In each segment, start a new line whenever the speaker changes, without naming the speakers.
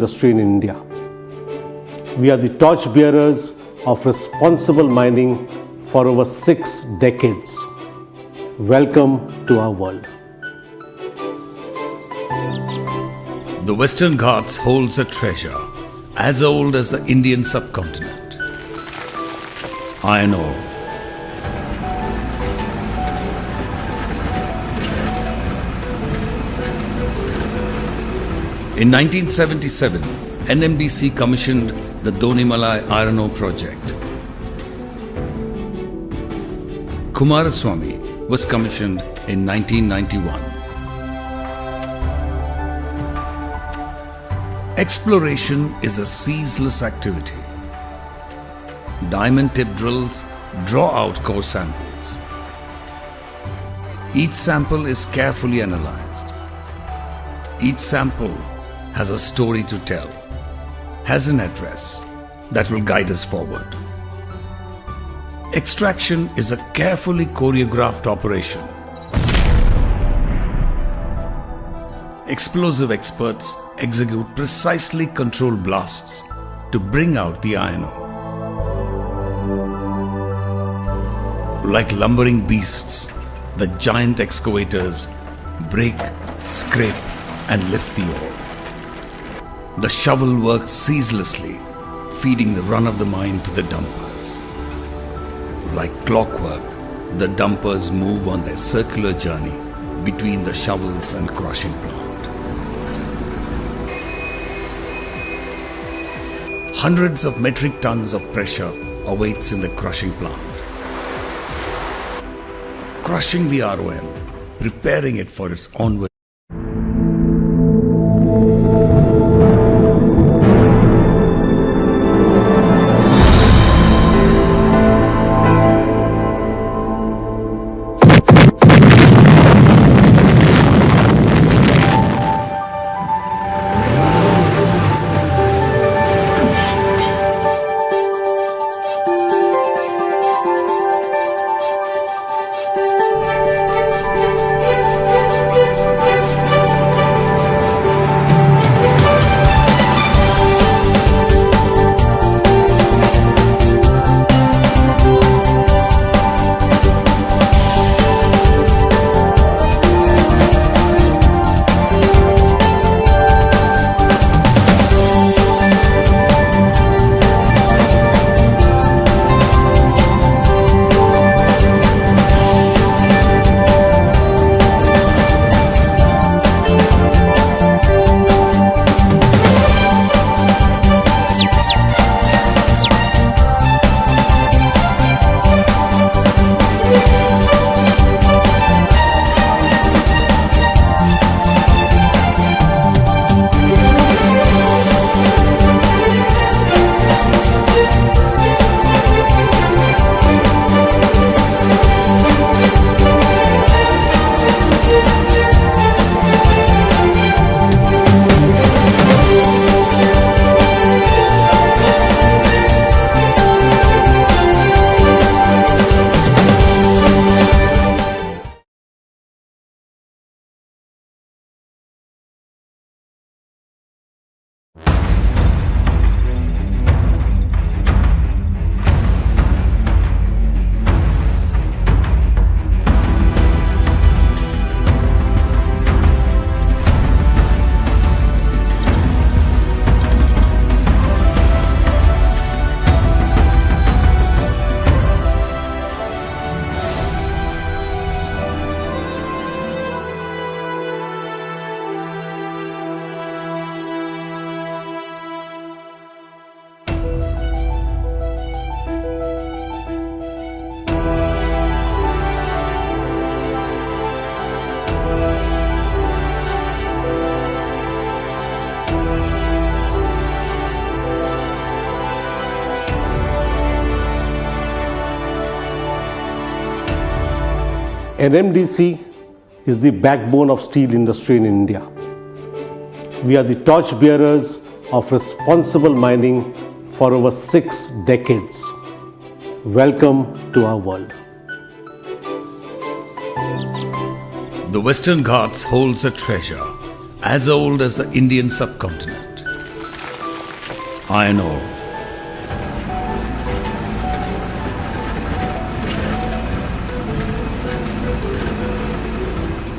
industry in India. We are the torchbearers of responsible mining for over 6 decades. Welcome to our world.
The Western Ghats holds a treasure as old as the Indian subcontinent. Iron ore. In 1977, NMDC commissioned the Donimalai iron ore project. Kumaraswamy was commissioned in 1991. Exploration is a ceaseless activity. Diamond tip drills draw out core samples. Each sample is carefully analyzed. Each sample has a story to tell, has an address that will guide us forward. Extraction is a carefully choreographed operation. Explosive experts execute precisely controlled blasts to bring out the iron ore. Like lumbering beasts, the giant excavators break, scrape, and lift the ore. The shovel works ceaselessly, feeding the run of the mine to the dumpers. Like clockwork, the dumpers move on their circular journey between the shovels and crushing plant. Hundreds of metric tons of pressure awaits in the crushing plant. Crushing the ROM, preparing it for its onward.
NMDC is the backbone of steel industry in India. We are the torchbearers of responsible mining for over 6 decades. Welcome to our world.
The Western Ghats holds a treasure as old as the Indian subcontinent. iron ore.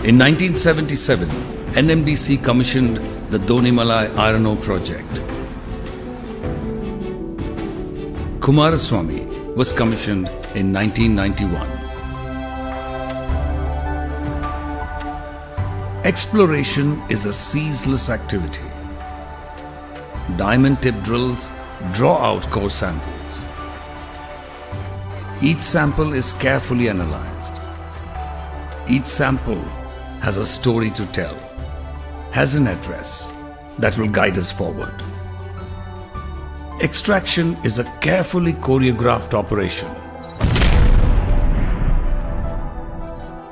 In 1977, NMDC commissioned the Donimalai iron ore project. Kumaraswamy was commissioned in 1991. Exploration is a ceaseless activity. Diamond tip drills draw out core samples. Each sample is carefully analyzed. Each sample has a story to tell, has an address that will guide us forward. Extraction is a carefully choreographed operation.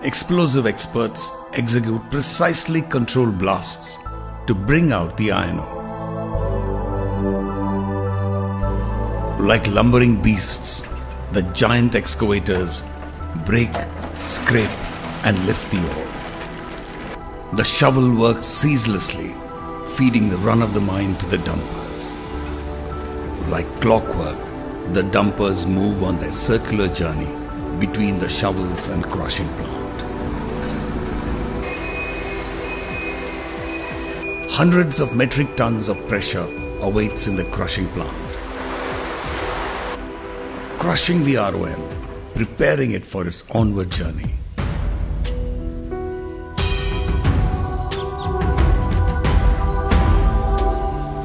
Explosive experts execute precisely controlled blasts to bring out the iron ore. Like lumbering beasts, the giant excavators break, scrape, and lift the ore. The shovel works ceaselessly, feeding the run of the mine to the dumpers. Like clockwork, the dumpers move on their circular journey between the shovels and crushing plant. Hundreds of metric tons of pressure awaits in the crushing plant, crushing the ROM, preparing it for its onward journey.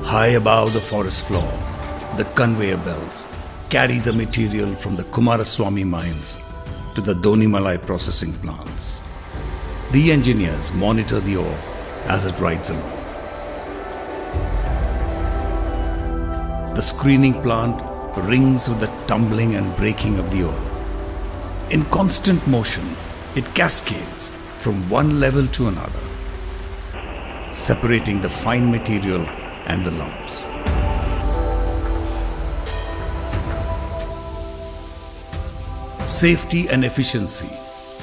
High above the forest floor, the conveyor belts carry the material from the Kumaraswamy mines to the Donimalai processing plants. The engineers monitor the ore as it rides along. The screening plant rings with the tumbling and breaking of the ore. In constant motion, it cascades from one level to another, separating the fine material and the lumps. Safety and efficiency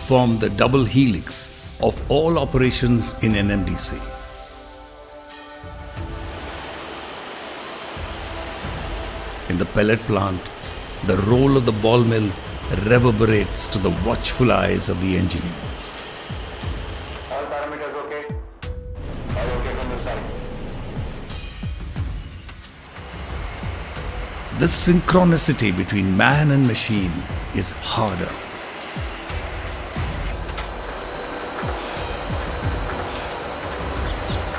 form the double helix of all operations in NMDC. In the pellet plant, the roll of the ball mill reverberates to the watchful eyes of the engineers.
All parameters okay? All okay from the side.
The synchronicity between man and machine is harder.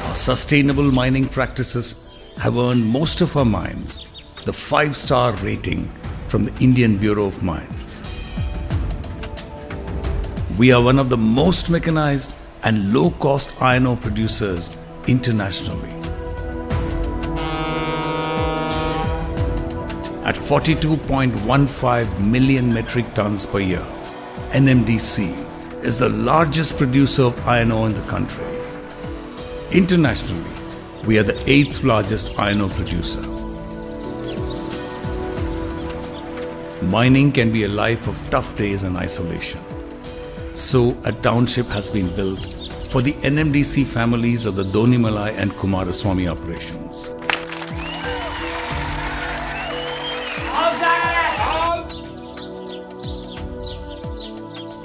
Our sustainable mining practices have earned most of our mines the 5-star rating from the Indian Bureau of Mines. We are one of the most mechanized and low-cost iron ore producers internationally. At 42.15 million metric tons per year, NMDC is the largest producer of iron ore in the country. Internationally, we are the 8th largest iron ore producer. Mining can be a life of tough days and isolation. So, a township has been built for the NMDC families of the Donimalai and Kumaraswamy operations.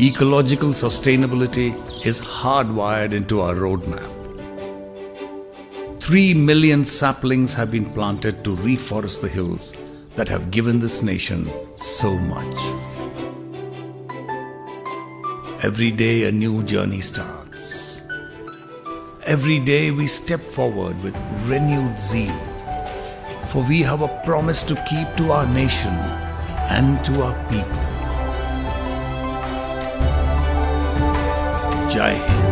Ecological sustainability is hardwired into our roadmap. 3 million saplings have been planted to reforest the hills that have given this nation so much. Every day a new journey starts. Every day we step forward with renewed zeal, for we have a promise to keep to our nation and to our people. Jai Hind.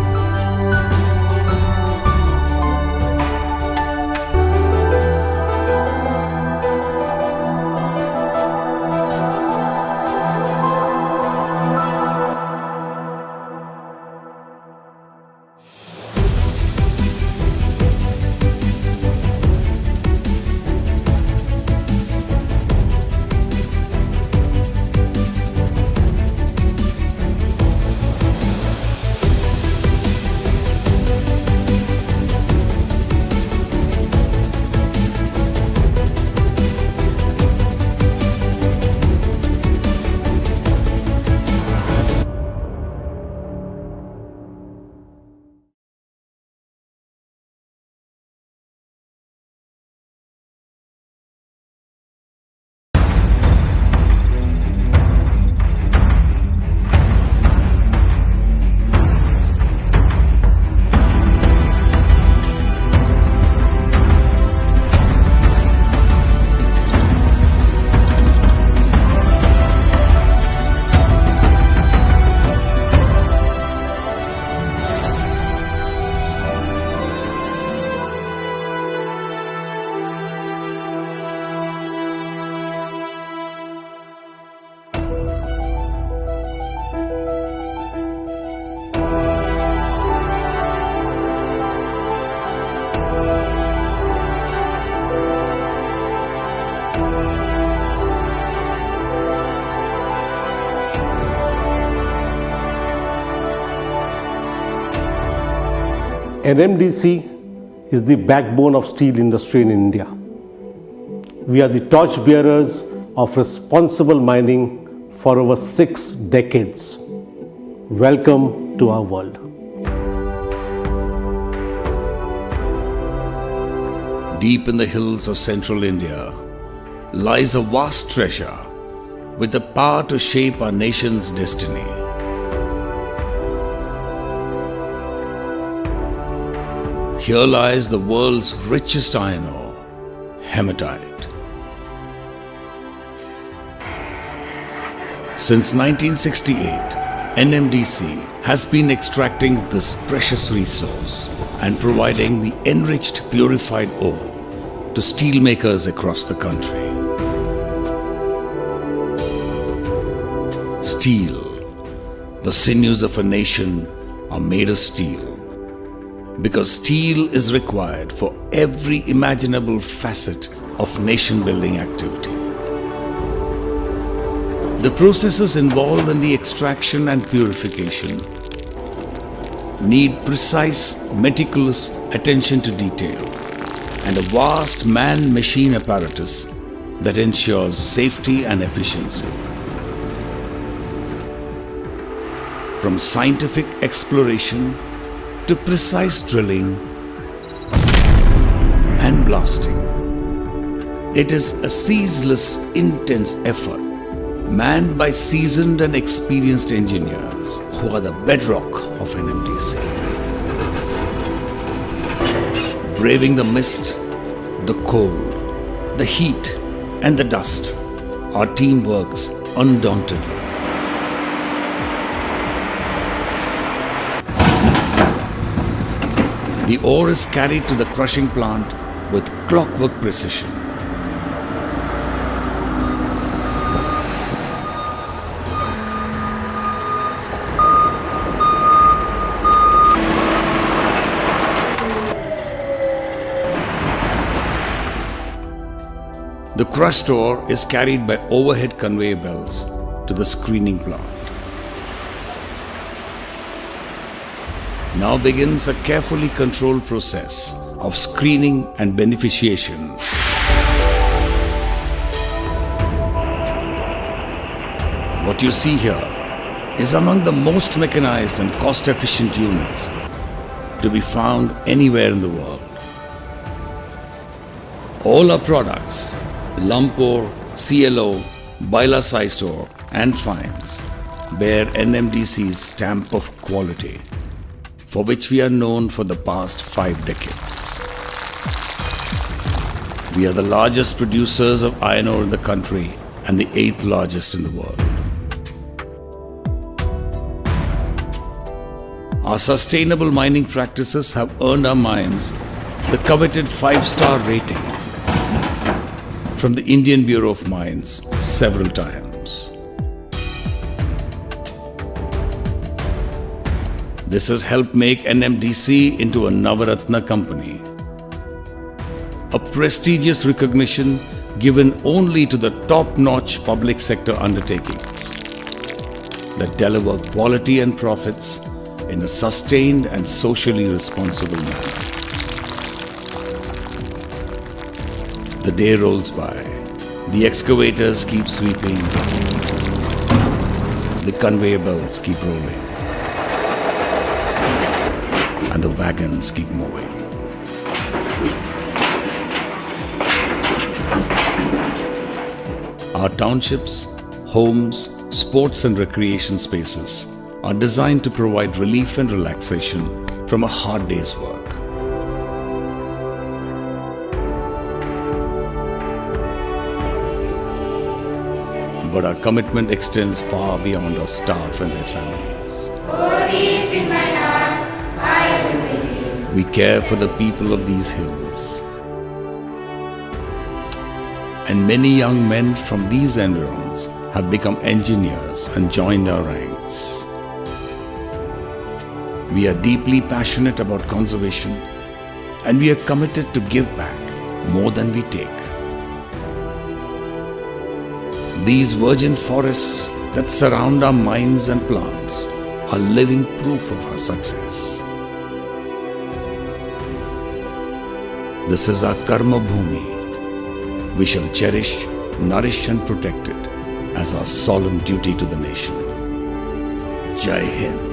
NMDC is the backbone of steel industry in India. We are the torch bearers of responsible mining for over 6 decades. Welcome to our world.
Deep in the hills of central India lies a vast treasure with the power to shape our nation's destiny. Here lies the world's richest iron ore, hematite. Since 1968, NMDC has been extracting this precious resource and providing the enriched purified ore to steelmakers across the country. Steel, the sinews of a nation, are made of steel. Because steel is required for every imaginable facet of nation-building activity. The processes involved in the extraction and purification need precise, meticulous attention to detail and a vast man-machine apparatus that ensures safety and efficiency. From scientific exploration to precise drilling and blasting. It is a ceaseless, intense effort manned by seasoned and experienced engineers who are the bedrock of NMDC. Braving the mist, the cold, the heat and the dust, our team works undauntedly. The ore is carried to the crushing plant with clockwork precision. The crushed ore is carried by overhead conveyor belts to the screening plant. Now begins a carefully controlled process of screening and beneficiation. What you see here is among the most mechanized and cost-efficient units to be found anywhere in the world. All our products, lump ore, CLO, bila-sized ore and fines, bear NMDC's stamp of quality, for which we are known for the past 5 decades. We are the largest producers of iron ore in the country and the 8th largest in the world. Our sustainable mining practices have earned our mines the coveted 5-star rating from the Indian Bureau of Mines several times. This has helped make NMDC into a Navaratna company, a prestigious recognition given only to the top-notch public sector undertakings that deliver quality and profits in a sustained and socially responsible manner. The day rolls by, the excavators keep sweeping, the conveyor belts keep rolling, and the wagons keep moving. Our townships, homes, sports and recreation spaces are designed to provide relief and relaxation from a hard day's work. But our commitment extends far beyond our staff and their families.
Oh, deep in my heart, I do believe.
We care for the people of these hills. And many young men from these environs have become engineers and joined our ranks. We are deeply passionate about conservation and we are committed to give back more than we take. These virgin forests that surround our mines and plants are living proof of our success. This is our Karma Bhumi. We shall cherish, nourish and protect it as our solemn duty to the nation. Jai Hind.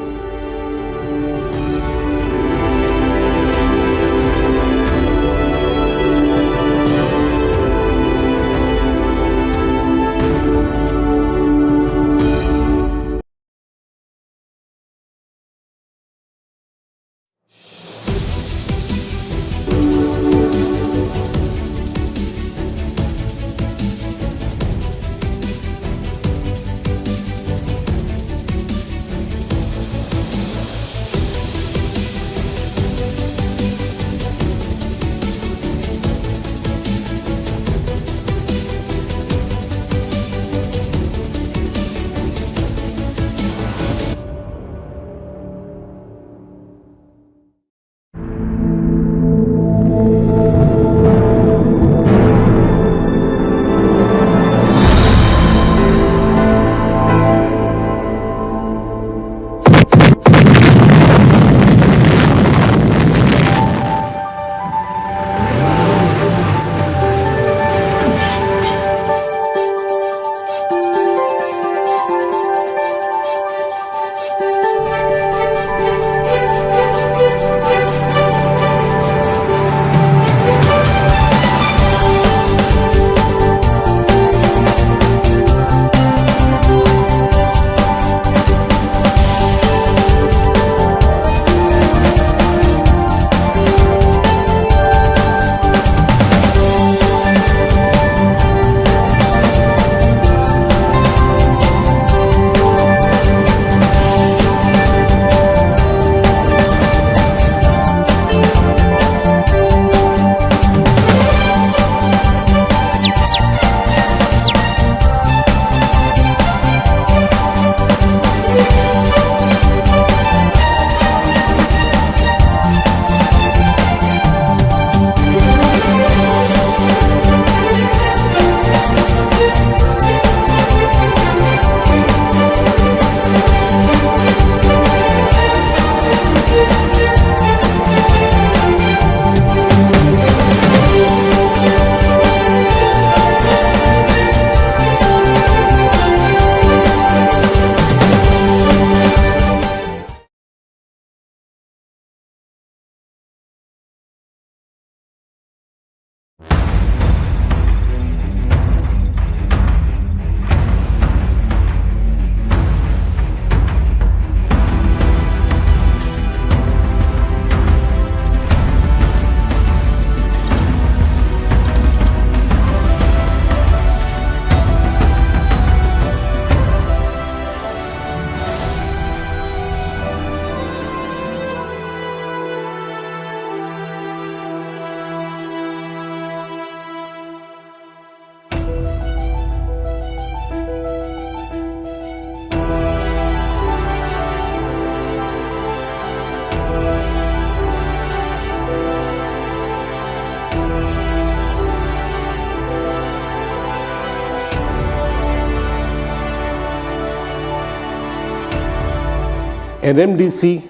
NMDC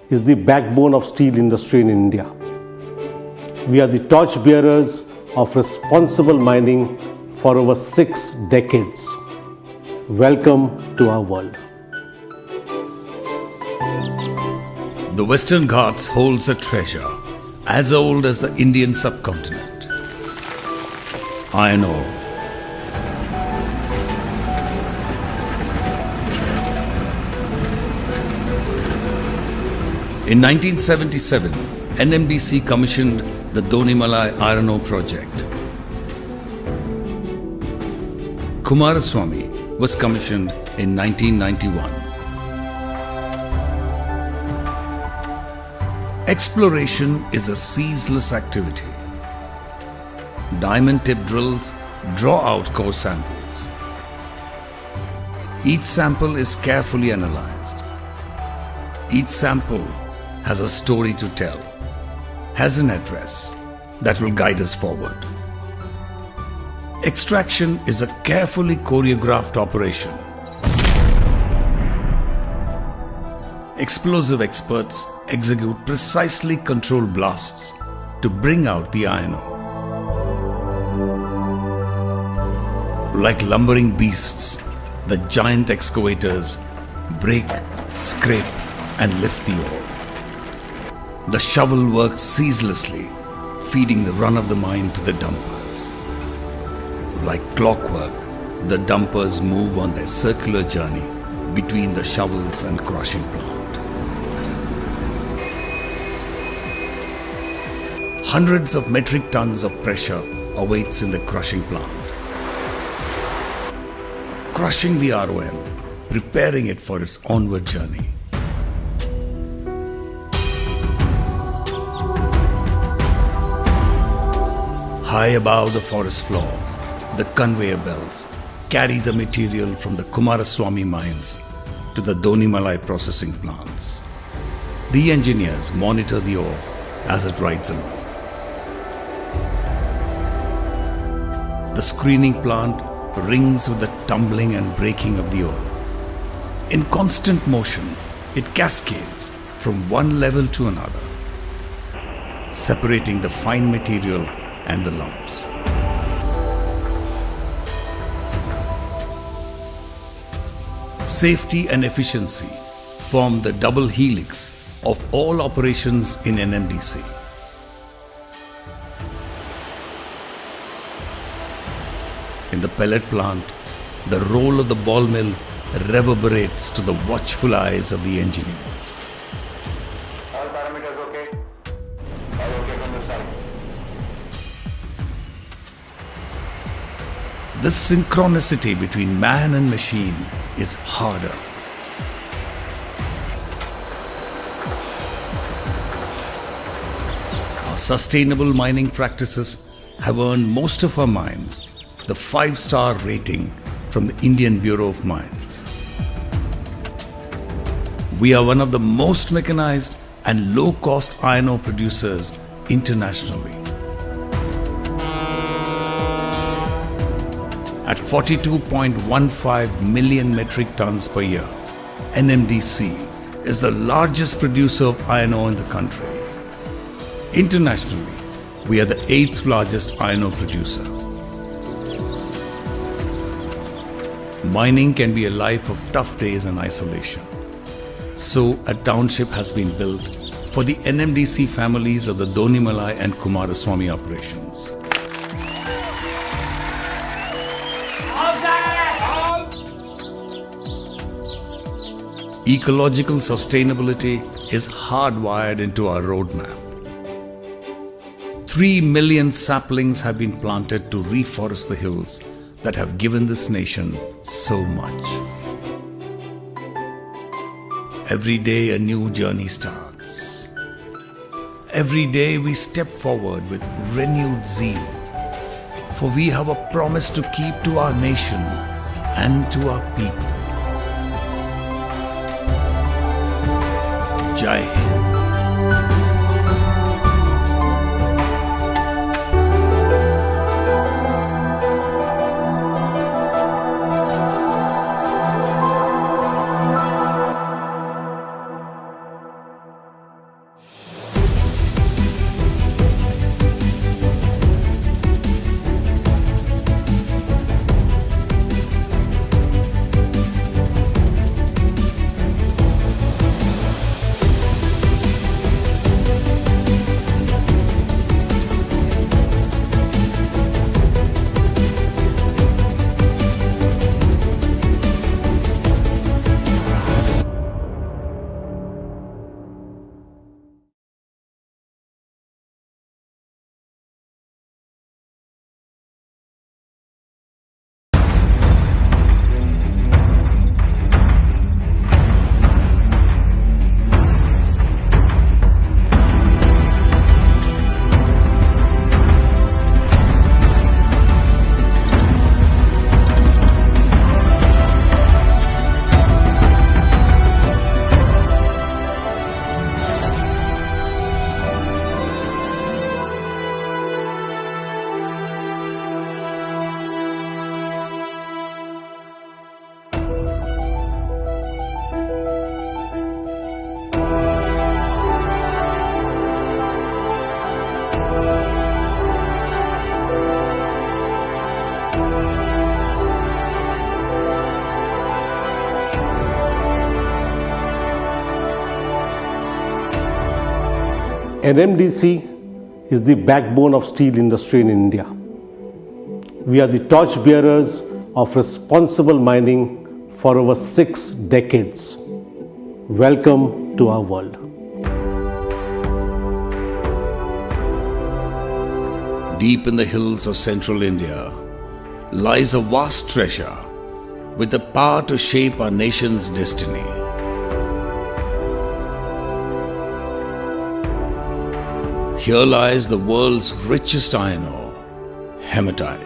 is the backbone of steel industry in India. We are the torch bearers of responsible mining for over 6 decades. Welcome to our world.
The Western Ghats holds a treasure as old as the Indian subcontinent. Iron ore. In 1977, NMDC commissioned the Donimalai iron ore project. Kumaraswamy was commissioned in 1991. Exploration is a ceaseless activity. Diamond tip drills draw out core samples. Each sample is carefully analyzed. Each sample has a story to tell, has an address that will guide us forward. Extraction is a carefully choreographed operation. Explosive experts execute precisely controlled blasts to bring out the iron ore. Like lumbering beasts, the giant excavators break, scrape, and lift the ore. The shovel works ceaselessly, feeding the run of the mine to the dumpers. Like clockwork, the dumpers move on their circular journey between the shovels and crushing plant. Hundreds of metric tons of pressure awaits in the crushing plant, crushing the ROM, preparing it for its onward journey. High above the forest floor, the conveyor belts carry the material from the Kumaraswamy mines to the Donimalai processing plants. The engineers monitor the ore as it rides along. The screening plant rings with the tumbling and breaking of the ore. In constant motion, it cascades from one level to another, separating the fine material and the lumps. Safety and efficiency form the double helix of all operations in NMDC. In the pellet plant, the roll of the ball mill reverberates to the watchful eyes of the engineers.
All parameters okay? All okay from the side?
The synchronicity between man and machine is harder. Our sustainable mining practices have earned most of our mines the 5-star rating from the Indian Bureau of Mines. We are one of the most mechanized and low-cost iron ore producers internationally. At 42.15 million metric tons per year, NMDC is the largest producer of iron ore in the country. Internationally, we are the 8th largest iron ore producer. Mining can be a life of tough days and isolation. So, a township has been built for the NMDC families of the Donimalai and Kumaraswamy operations. Ecological sustainability is hardwired into our roadmap. 3 million saplings have been planted to reforest the hills that have given this nation so much. Every day a new journey starts. Every day we step forward with renewed zeal, for we have a promise to keep to our nation and to our people. Jai Hind.
NMDC is the backbone of steel industry in India. We are the torch bearers of responsible mining for over 6 decades. Welcome to our world.
Deep in the hills of central India lies a vast treasure with the power to shape our nation's destiny. Here lies the world's richest iron ore, hematite.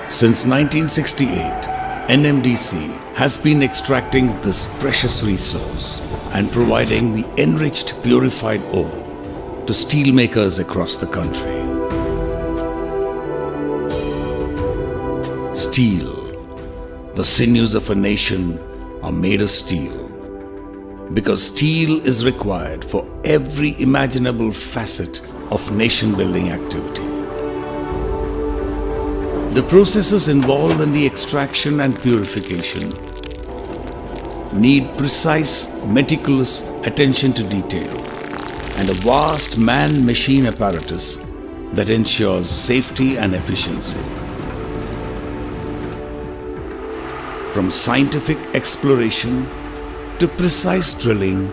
Since 1968, NMDC has been extracting this precious resource and providing the enriched purified ore to steelmakers across the country. Steel, the sinews of a nation, are made of steel. Because steel is required for every imaginable facet of nation-building activity. The processes involved in the extraction and purification need precise, meticulous attention to detail and a vast man-machine apparatus that ensures safety and efficiency. From scientific exploration to precise drilling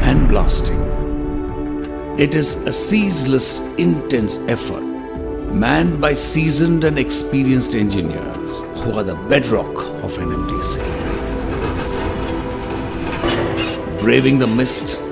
and blasting, it is a ceaseless, intense effort manned by seasoned and experienced engineers who are the bedrock of NMDC. Braving the mist,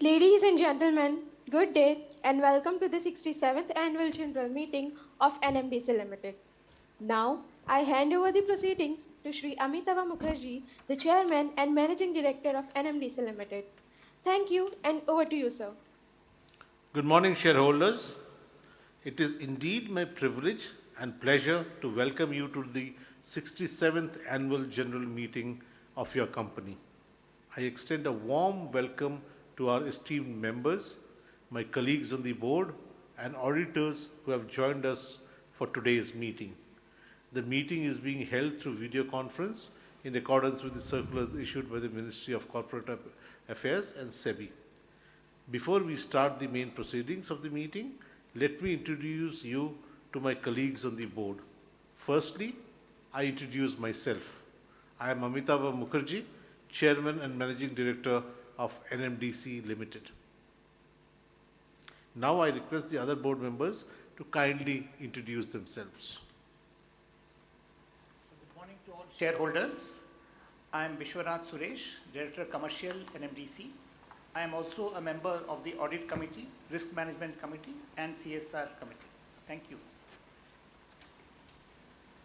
Ladies and gentlemen, good day and welcome to the 67th Annual General Meeting of NMDC Limited. Now, I hand over the proceedings to Shri Amitava Mukherjee, the Chairman and Managing Director of NMDC Limited. Thank you and over to you, sir.
Good morning, shareholders. It is indeed my privilege and pleasure to welcome you to the 67th Annual General Meeting of your company. I extend a warm welcome to our esteemed members, my colleagues on the board, and auditors who have joined us for today's meeting. The meeting is being held through video conference in accordance with the circulars issued by the Ministry of Corporate Affairs and SEBI. Before we start the main proceedings of the meeting, let me introduce you to my colleagues on the board. Firstly, I introduce myself. I am Amitava Mukherjee, Chairman and Managing Director of NMDC Limited. Now I request the other board members to kindly introduce themselves.
Good morning to all shareholders. I am Vishwanath Suresh, Director Commercial NMDC. I am also a member of the Audit Committee, Risk Management Committee and CSR Committee. Thank you.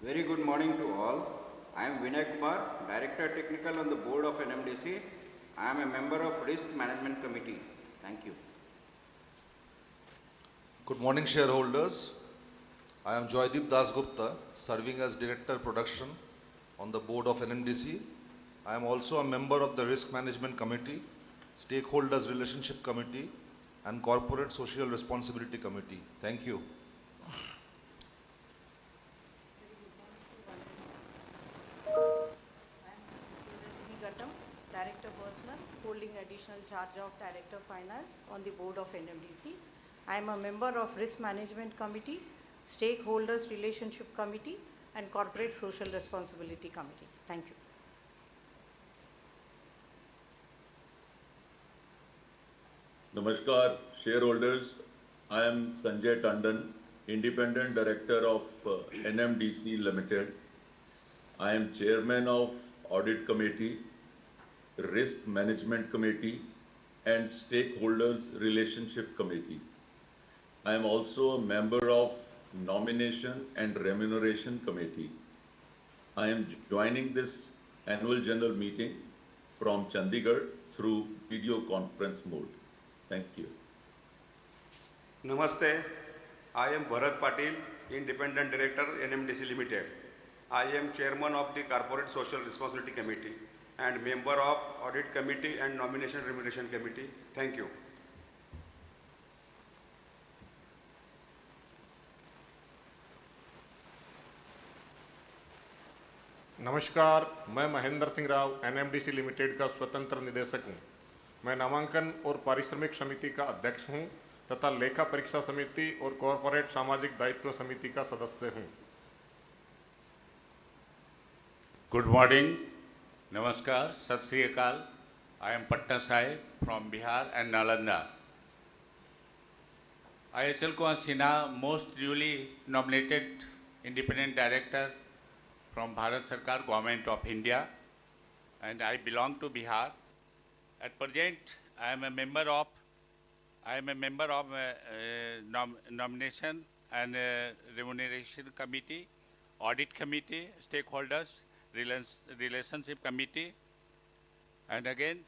Very good morning to all. I am Vinay Kumar, Director Technical on the Board of NMDC. I am a member of Risk Management Committee. Thank you.
Good morning, shareholders. I am Joydeep Dasgupta, serving as Director Production on the Board of NMDC. I am also a member of the Risk Management Committee, Stakeholders Relationship Committee, and Corporate Social Responsibility Committee. Thank you.
Director Personnel, holding additional charge of Director Finance on the board of NMDC. I am a member of Risk Management Committee, Stakeholders Relationship Committee, and Corporate Social Responsibility Committee. Thank you.
Namaskar, shareholders. I am Sanjay Tandon, Independent Director of NMDC Limited. I am Chairman of Audit Committee, Risk Management Committee, and Stakeholders Relationship Committee. I am also a member of Nomination and Remuneration Committee. I am joining this annual general meeting from Chandigarh through video conference mode. Thank you.
Namaste. I am Bharat Patil, Independent Director, NMDC Limited. I am Chairman of the Corporate Social Responsibility Committee and member of Audit Committee and Nomination Remuneration Committee. Thank you.
नमस्कार, मैं Mahendra Singh Rao NMDC limited का स्वतंत्र निदेशक हूं। मैं नामांकन और पारिश्रमिक समिति का अध्यक्ष हूं तथा लेखा परीक्षा समिति और कॉरपोरेट सामाजिक दायित्व समिति का सदस्य हूं।
Good morning, Namaskar, Sat Sri Akal. I am Patna Sahib from Bihar and Nalanda. I, Achal Kumar Sinha, most newly nominated independent director from Bharat Sarkar, Government of India, and I belong to Bihar. At present, I am a member of Nomination and Remuneration Committee, Audit Committee, Stakeholders, Relationship Committee, and again,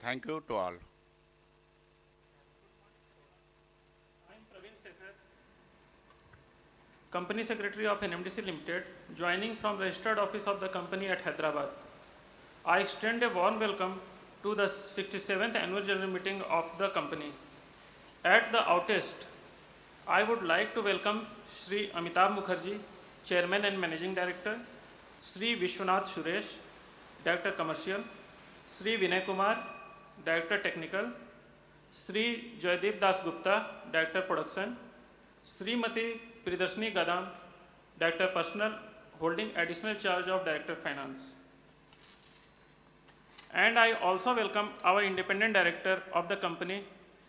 thank you to all.
Company Secretary of NMDC Limited, joining from Registered Office of the company at Hyderabad. I extend a warm welcome to the 67th Annual General Meeting of the company. At the outset, I would like to welcome Sri Amitabh Mukherjee, Chairman and Managing Director, Sri Vishwanath Suresh, Director Commercial, Sri Vinay Kumar, Director Technical, Sri Joydeep Das Gupta, Director Production, Srimati Pridarshini Gadam, Director Personnel, holding additional charge of Director Finance. And I also welcome our independent director of the company,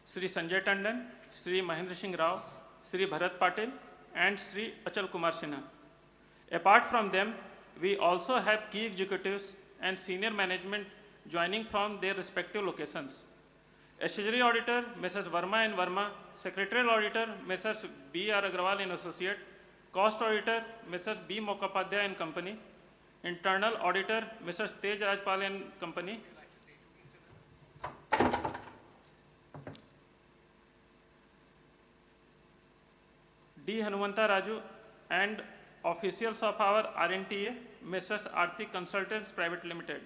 Sri Sanjay Tandon, Sri Mahendra Singh Rao, Sri Bharat Patil, and Sri Achal Kumar Sinha. Apart from them, we also have key executives and senior management joining from their respective locations. Statutory Auditor, Messrs. Verma and Verma, Secretarial Auditor, Messrs. B.R. Agrawal and Associate, Cost Auditor, Messrs. B. Mokhapadhyay and Company, Internal Auditor, Messrs. Tej Rajpal and Company, D. Hanumanta Raju, and officials of our RNTA, Messrs. Arthi Consultants Private Limited,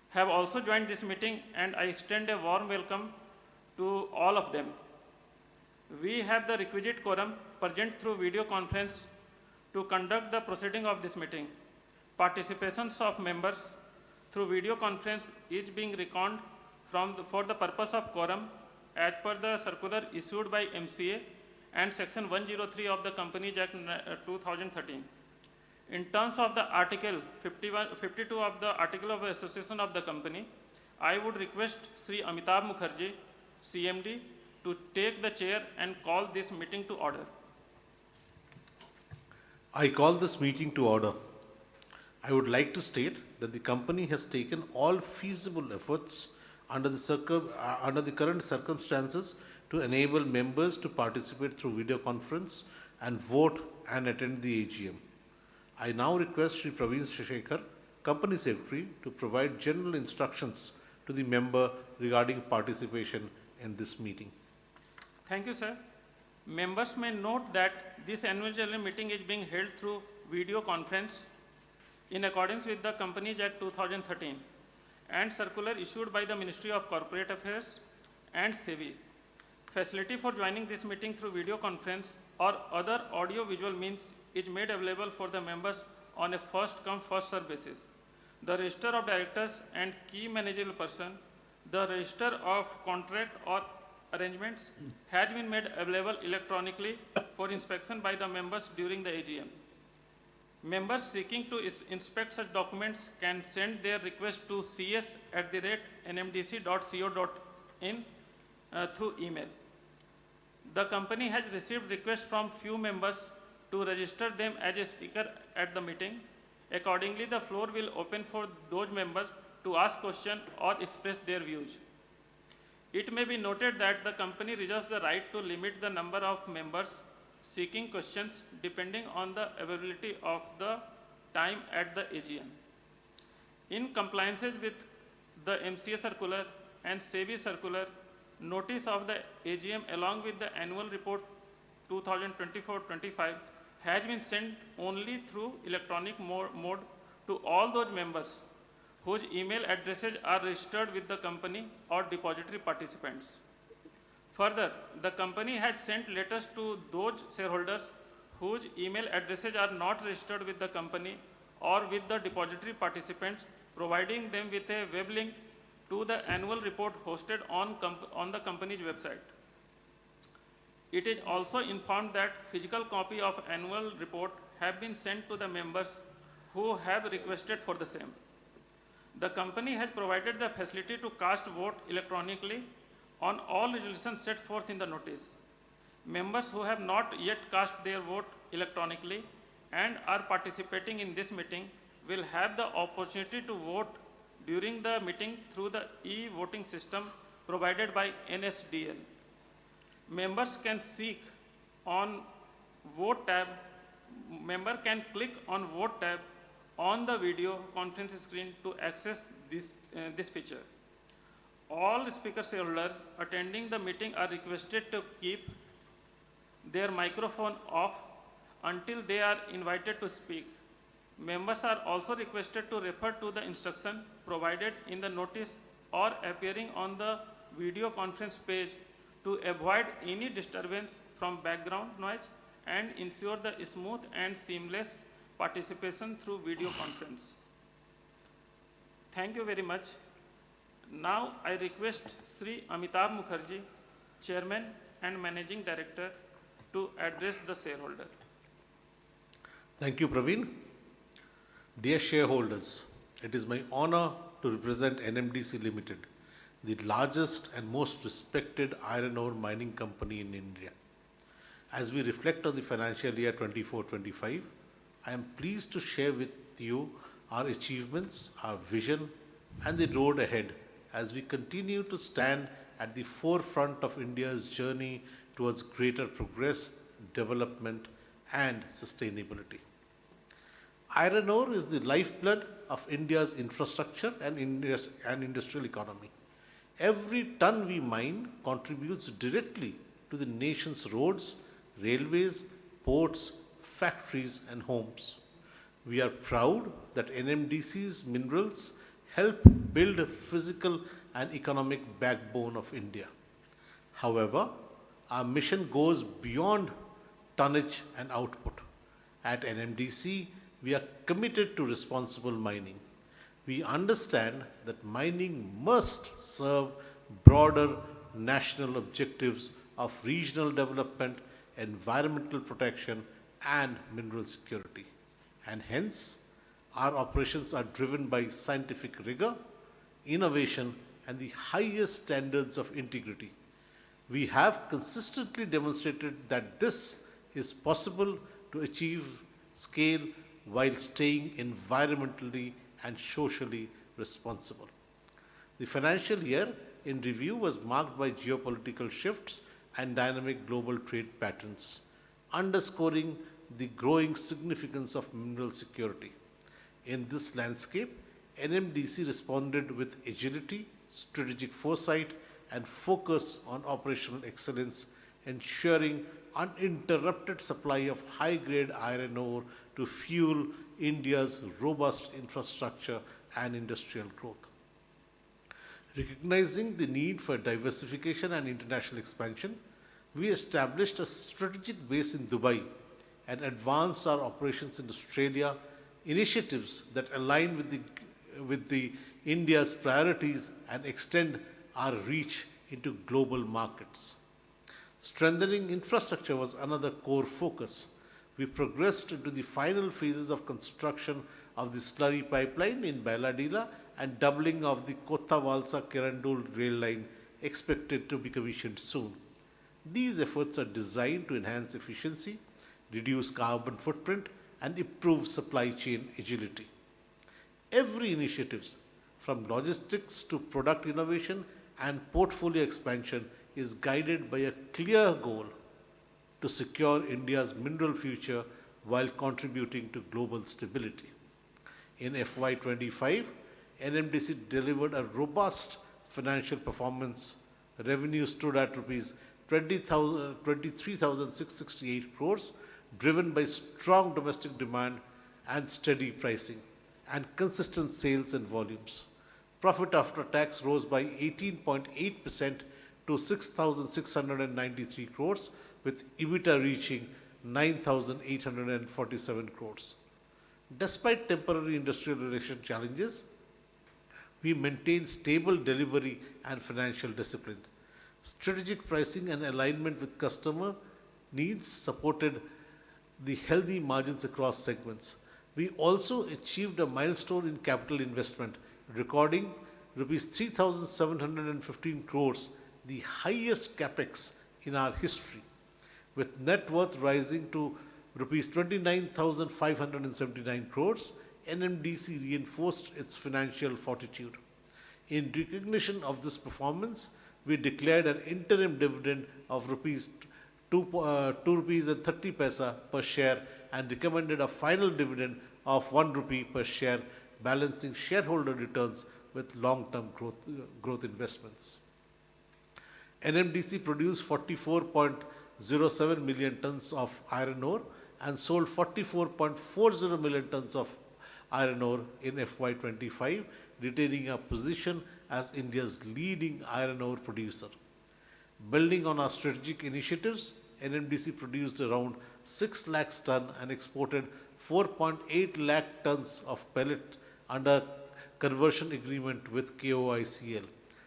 have also joined this meeting, and I extend a warm welcome to all of them. We have the requisite quorum present through video conference to conduct the proceeding of this meeting. Participations of members through video conference is being reckoned for the purpose of quorum as per the circular issued by MCA and Section 103 of the Companies Act 2013. In terms of the Article 52 of the Article of Association of the company, I would request Sri Amitabh Mukherjee, CMD, to take the chair and call this meeting to order.
I call this meeting to order. I would like to state that the company has taken all feasible efforts under the current circumstances to enable members to participate through video conference and vote and attend the AGM. I now request Sri Praveen Shekhar, Company Secretary, to provide general instructions to the member regarding participation in this meeting.
Thank you, sir. Members may note that this annual general meeting is being held through video conference in accordance with the Companies Act 2013 and circular issued by the Ministry of Corporate Affairs and SEBI. Facility for joining this meeting through video conference or other audio-visual means is made available for the members on a first-come, first-served basis. The register of directors and key managerial person, the register of contract or arrangements has been made available electronically for inspection by the members during the AGM. Members seeking to inspect such documents can send their request to cs@nmdc.co.in through email. The company has received requests from few members to register them as a speaker at the meeting. Accordingly, the floor will open for those members to ask questions or express their views. It may be noted that the company reserves the right to limit the number of members seeking questions depending on the availability of the time at the AGM. In compliance with the MCA circular, and SEBI circular, notice of the AGM along with the annual report 2024-25 has been sent only through electronic mode to all those members whose email addresses are registered with the company or depository participants. Further, the company has sent letters to those shareholders whose email addresses are not registered with the company or with the depository participants, providing them with a web link to the annual report hosted on the company's website. It is also informed that physical copy of annual report have been sent to the members who have requested for the same. The company has provided the facility to cast vote electronically on all resolutions set forth in the notice. Members who have not yet cast their vote electronically and are participating in this meeting will have the opportunity to vote during the meeting through the e-voting system provided by NSDL. Members can click on vote tab on the video conference screen to access this feature. All speaker shareholders attending the meeting are requested to keep their microphone off until they are invited to speak. Members are also requested to refer to the instruction provided in the notice or appearing on the video conference page to avoid any disturbance from background noise and ensure the smooth and seamless participation through video conference. Thank you very much. Now I request Sri Amitabh Mukherjee, Chairman and Managing Director, to address the shareholder.
Thank you, Praveen. Dear shareholders, it is my honor to represent NMDC Limited, the largest and most respected iron ore mining company in India. As we reflect on the financial year 24-25, I am pleased to share with you our achievements, our vision, and the road ahead as we continue to stand at the forefront of India's journey towards greater progress, development, and sustainability. Iron ore is the lifeblood of India's infrastructure and industrial economy. Every ton we mine contributes directly to the nation's roads, railways, ports, factories, and homes. We are proud that NMDC's minerals help build a physical and economic backbone of India. However, our mission goes beyond tonnage and output. At NMDC, we are committed to responsible mining. We understand that mining must serve broader national objectives of regional development, environmental protection, and mineral security. And hence, our operations are driven by scientific rigor, innovation, and the highest standards of integrity. We have consistently demonstrated that this is possible to achieve scale while staying environmentally and socially responsible. The financial year in review was marked by geopolitical shifts and dynamic global trade patterns, underscoring the growing significance of mineral security. In this landscape, NMDC responded with agility, strategic foresight, and focus on operational excellence, ensuring uninterrupted supply of high-grade iron ore to fuel India's robust infrastructure and industrial growth. Recognizing the need for diversification and international expansion, we established a strategic base in Dubai and advanced our operations in Australia, initiatives that align with the India's priorities and extend our reach into global markets. Strengthening infrastructure was another core focus. We progressed into the final phases of construction of the slurry pipeline in Bailadila and doubling of the Kotha-Valsa-Kirandul rail line, expected to be commissioned soon. These efforts are designed to enhance efficiency, reduce carbon footprint, and improve supply chain agility. Every initiative, from logistics to product innovation and portfolio expansion, is guided by a clear goal to secure India's mineral future while contributing to global stability. In FY25, NMDC delivered a robust financial performance, revenue stood at rupees 23,668 crores, driven by strong domestic demand and steady pricing and consistent sales and volumes. Profit after tax rose by 18.8% to 6,693 crores, with EBITDA reaching 9,847 crores. Despite temporary industrial relation challenges, we maintained stable delivery and financial discipline. Strategic pricing and alignment with customer needs supported the healthy margins across segments. We also achieved a milestone in capital investment, recording rupees 3,715 crores, the highest capex in our history, with net worth rising to rupees 29,579 crores. NMDC reinforced its financial fortitude. In recognition of this performance, we declared an interim dividend of rupees 2.30 rupees per share and recommended a final dividend of 1 rupee per share, balancing shareholder returns with long-term growth investments. NMDC produced 44.07 million tons of iron ore and sold 44.40 million tons of iron ore in FY25, retaining a position as India's leading iron ore producer. Building on our strategic initiatives, NMDC produced around 6 lakh tons and exported 4.8 lakh tons of pellet under conversion agreement with KOICL,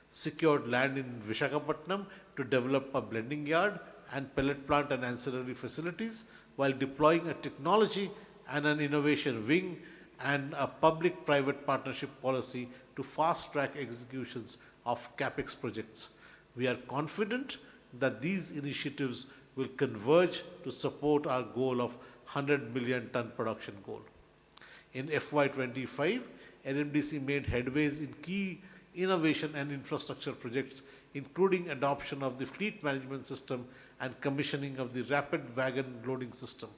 secured land in Visakhapatnam to develop a blending yard and pellet plant and ancillary facilities, while deploying a technology and an innovation wing and a public-private partnership policy to fast-track executions of CAPEX projects. We are confident that these initiatives will converge to support our goal of 100 million ton production goal. In FY25, NMDC made headways in key innovation and infrastructure projects, including adoption of the fleet management system and commissioning of the rapid wagon loading system.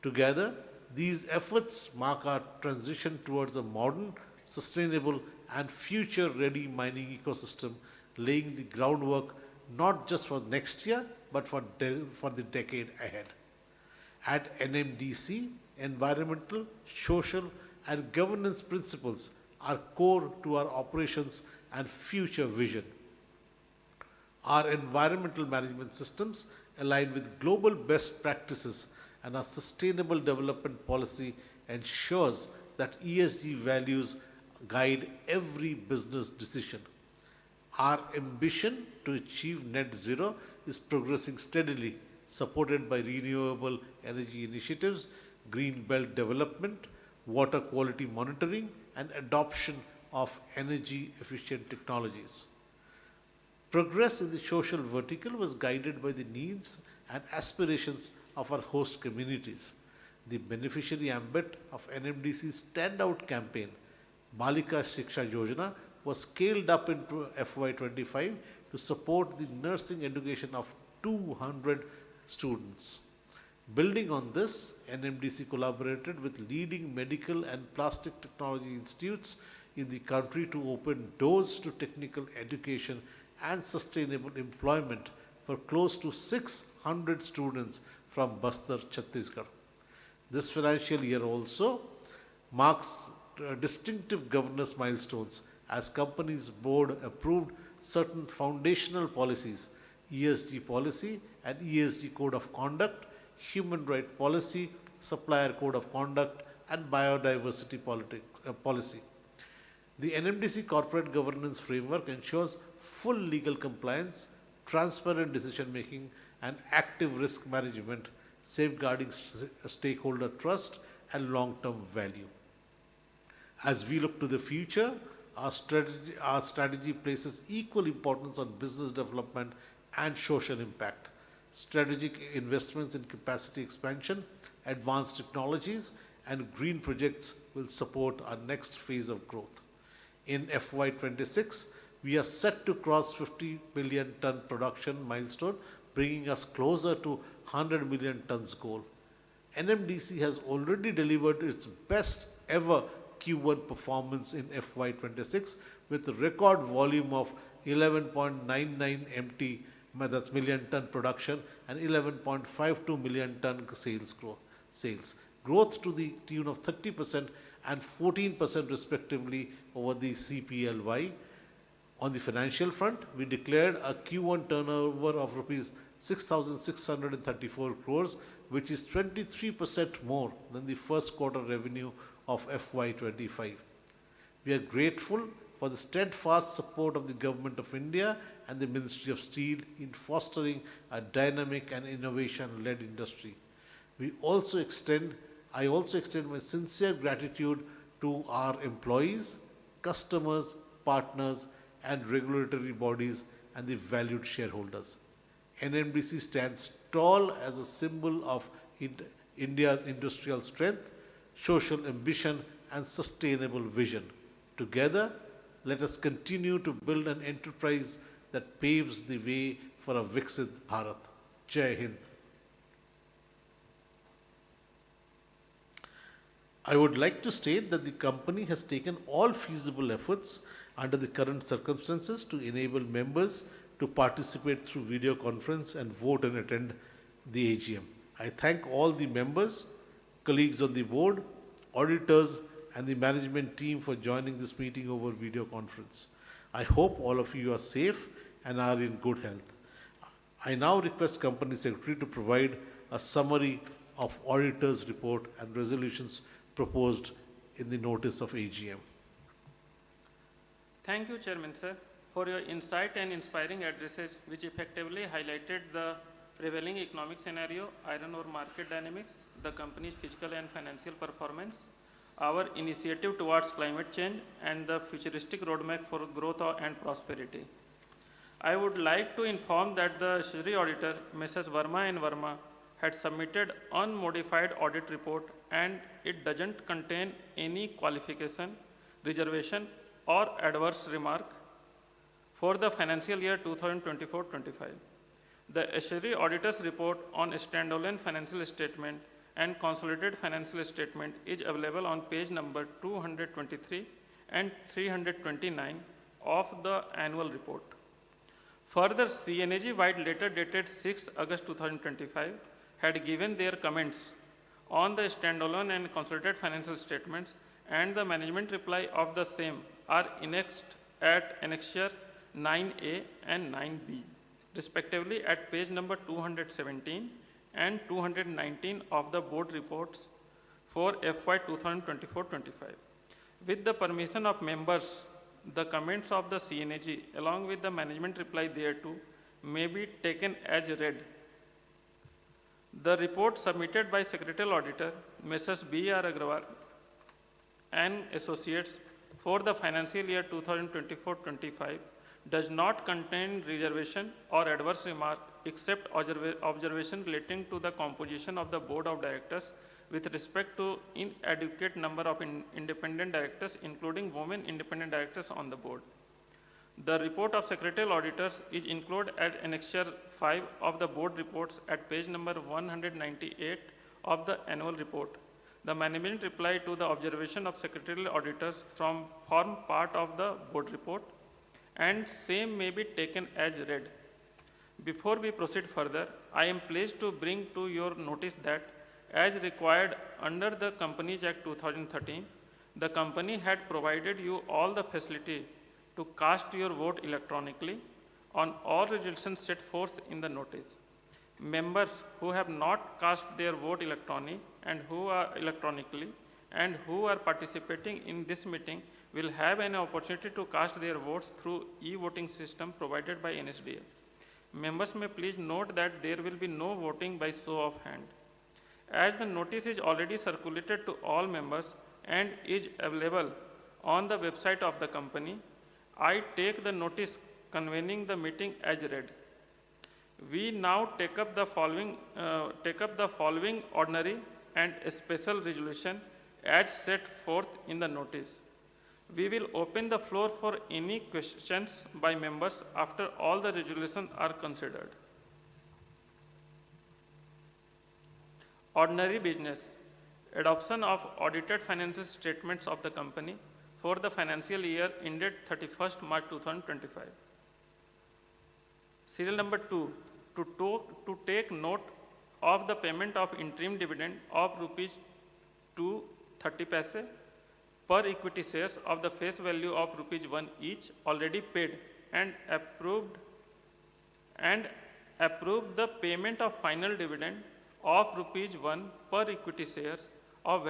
Together, these efforts mark our transition towards a modern, sustainable, and future-ready mining ecosystem, laying the groundwork not just for next year, but for the decade ahead. At NMDC, environmental, social, and governance principles are core to our operations and future vision. Our environmental management systems align with global best practices, and our sustainable development policy ensures that ESG values guide every business decision. Our ambition to achieve net zero is progressing steadily, supported by renewable energy initiatives, green belt development, water quality monitoring, and adoption of energy efficient technologies. Progress in the social vertical was guided by the needs and aspirations of our host communities. The beneficiary ambit of NMDC's standout campaign, Balika Shiksha Yojana, was scaled up into FY25 to support the nursing education of 200 students. Building on this, NMDC collaborated with leading medical and plastic technology institutes in the country to open doors to technical education and sustainable employment for close to 600 students from Bastar, Chhattisgarh. This financial year also marks distinctive governance milestones as company's board approved certain foundational policies, ESG policy and ESG code of conduct, human right policy, supplier code of conduct, and biodiversity policy. The NMDC corporate governance framework ensures full legal compliance, transparent decision making, and active risk management, safeguarding stakeholder trust and long-term value. As we look to the future, our strategy places equal importance on business development and social impact. Strategic investments in capacity expansion, advanced technologies, and green projects will support our next phase of growth. In FY26, we are set to cross 50 million ton production milestone, bringing us closer to 100 million tons goal. NMDC has already delivered its best ever Q1 performance in FY26, with a record volume of 11.99 MT, that's million ton production, and 11.52 million ton sales. Growth to the tune of 30% and 14% respectively over the CPLY. On the financial front, we declared a Q1 turnover of rupees 6,634 crores, which is 23% more than the first quarter revenue of FY25. We are grateful for the steadfast support of the Government of India and the Ministry of Steel in fostering a dynamic and innovation-led industry. I also extend my sincere gratitude to our employees, customers, partners, and regulatory bodies and the valued shareholders. NMDC stands tall as a symbol of India's industrial strength, social ambition, and sustainable vision. Together, let us continue to build an enterprise that paves the way for a Viksit Bharat. Jai Hind. I would like to state that the company has taken all feasible efforts under the current circumstances to enable members to participate through video conference and vote and attend the AGM. I thank all the members, colleagues on the board, auditors, and the management team for joining this meeting over video conference. I hope all of you are safe and are in good health. I now request Company Secretary to provide a summary of auditor's report and resolutions proposed in the notice of AGM.
Thank you, Chairman Sir, for your insight and inspiring addresses which effectively highlighted the prevailing economic scenario, iron ore market dynamics, the company's physical and financial performance, our initiative towards climate change, and the futuristic roadmap for growth and prosperity. I would like to inform that the Statutory Auditor, Mrs. Verma and Verma, had submitted unmodified audit report and it doesn't contain any qualification, reservation, or adverse remark for the financial year 2024-25. The Statutory Auditor's report on standalone financial statement and consolidated financial statement is available on page number 223 and 329 of the annual report. Further, CNAG White letter dated 6 August 2025 had given their comments on the standalone and consolidated financial statements, and the management reply of the same are annexed at Annexure 9A and 9B, respectively at page number 217 and 219 of the board reports for FY 2024-25. With the permission of members, the comments of the CNAG along with the management reply thereto may be taken as read. The report submitted by Secretarial Auditor, Mrs. B.R. Agrawal and Associates for the financial year 2024-25 does not contain reservation or adverse remark except observation relating to the composition of the Board of Directors with respect to inadequate number of independent directors, including women independent directors on the board. The report of Secretarial Auditors is included at Annexure 5 of the board reports at page number 198 of the annual report. The management reply to the observation of Secretarial Auditors form part of the board report, and same may be taken as read. Before we proceed further, I am pleased to bring to your notice that as required under the Companies Act 2013, the company had provided you all the facility to cast your vote electronically on all resolutions set forth in the notice. Members who have not cast their vote electronically and who are participating in this meeting will have an opportunity to cast their votes through e-voting system provided by NSDL. Members may please note that there will be no voting by show of hand. As the notice is already circulated to all members and is available on the website of the company, I take the notice convening the meeting as read. We now take up the following ordinary and special resolution as set forth in the notice. We will open the floor for any questions by members after all the resolutions are considered. Ordinary business. Adoption of audited financial statements of the company for the financial year ended 31st March 2025. Serial number 2, to take note of the payment of interim dividend of rupees 230 paise per equity shares of the face value of rupees 1 each already paid and approved the payment of final dividend of rupees 1 per equity shares of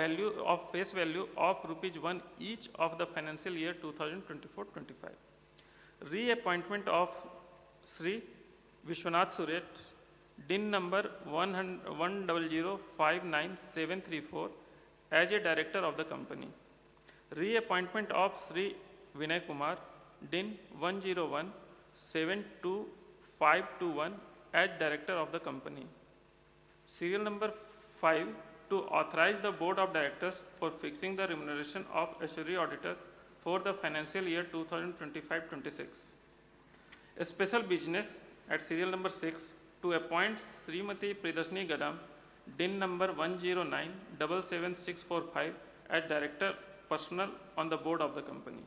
face value of rupees 1 each of the financial year 2024-25. Reappointment of Sri Vishwanath Suresh, DIN number 100599734 as a director of the company. Reappointment of Sri Vinay Kumar, DIN 101722521 as director of the company. Serial number 5, to authorize the board of directors for fixing the remuneration of Assuree auditor for the financial year 2025-26. A special business at serial number 6, to appoint Srimati Priyadarshini Gadam, DIN number 109777645 as director personnel on the board of the company.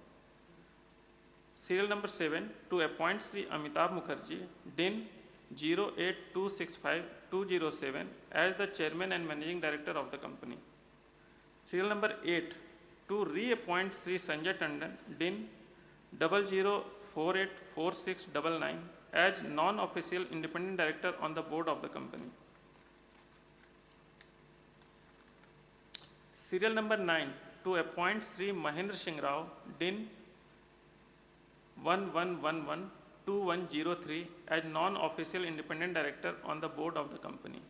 Serial number 7, to appoint Sri Amitabh Mukherjee, DIN 08265-207 as the chairman and managing director of the company. Serial number 8, to reappoint Sri Sanjay Tandon, DIN 00484699 as non-official independent director on the board of the company. Serial number 9, to appoint Sri Mahendra Singh Rao, DIN 11112103 as non-official independent director on the board of the company.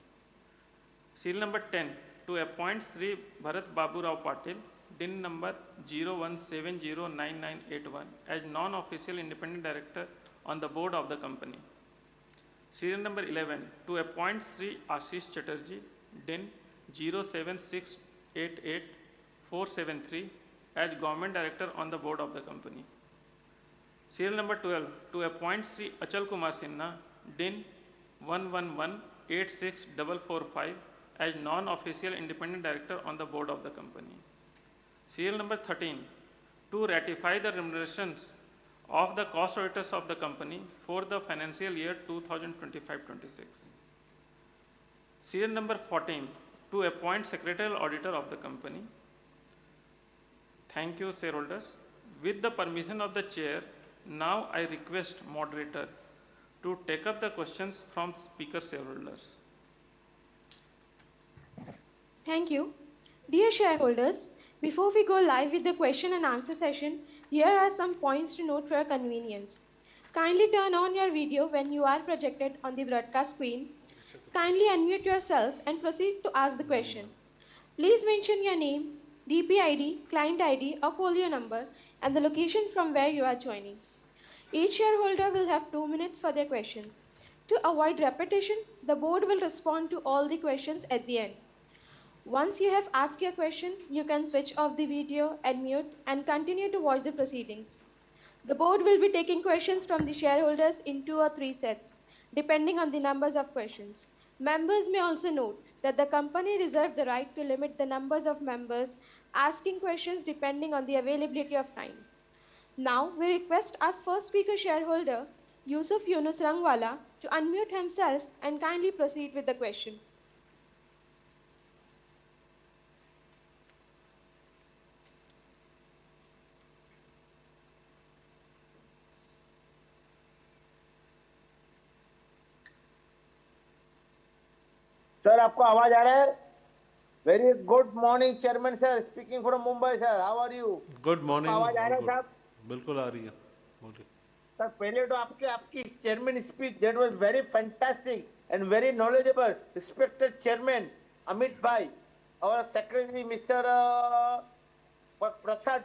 Serial number 10, to appoint Sri Bharat Babu Rao Patil, DIN number 01709981 as non-official independent director on the board of the company. Serial number 11, to appoint Sri Ashish Chatterjee, DIN 076888473 as government director on the board of the company. Serial number 12, to appoint Sri Achal Kumar Sinha, DIN 11186445 as non-official independent director on the board of the company. Serial number 13, to ratify the remunerations of the cost auditors of the company for the financial year 2025-26. Serial number 14, to appoint secretarial auditor of the company. Thank you, shareholders. With the permission of the chair, now I request moderator to take up the questions from speaker shareholders.
Thank you. Dear shareholders, before we go live with the question and answer session, here are some points to note for your convenience. Kindly turn on your video when you are projected on the broadcast screen. Kindly unmute yourself and proceed to ask the question. Please mention your name, DP ID, client ID, or folio number, and the location from where you are joining. Each shareholder will have 2 minutes for their questions. To avoid repetition, the board will respond to all the questions at the end. Once you have asked your question, you can switch off the video and mute and continue to watch the proceedings. The board will be taking questions from the shareholders in 2 or 3 sets, depending on the numbers of questions. Members may also note that the company reserves the right to limit the numbers of members asking questions depending on the availability of time. Now, we request our first speaker shareholder, Yusuf Yunus Rangwala, to unmute himself and kindly proceed with the question.
Sir आपको आवाज आ रहा है? Very good morning chairman sir, speaking from Mumbai sir, how are you?
Good morning.
आवाज आ रहा है साहब?
बिल्कुल आ रही है, बोलिए
सर। पहले तो आपकी chairman speech that was very fantastic and very knowledgeable. Respected chairman Amit भाई और सेक्रेटरी मिस्टर प्रसाद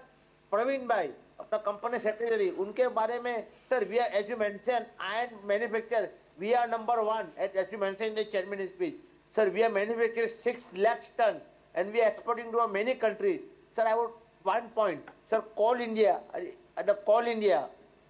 प्रवीण भाई, अपना कंपनी सेक्रेटरी, उनके बारे में sir, we are as you mention iron manufacture, we are number 1 as you mention in the chairman speech. Sir, we are manufacturing 6 lakh tons and we are exporting to many countries. Sir, I would one point. Sir, Coal India, the Coal India,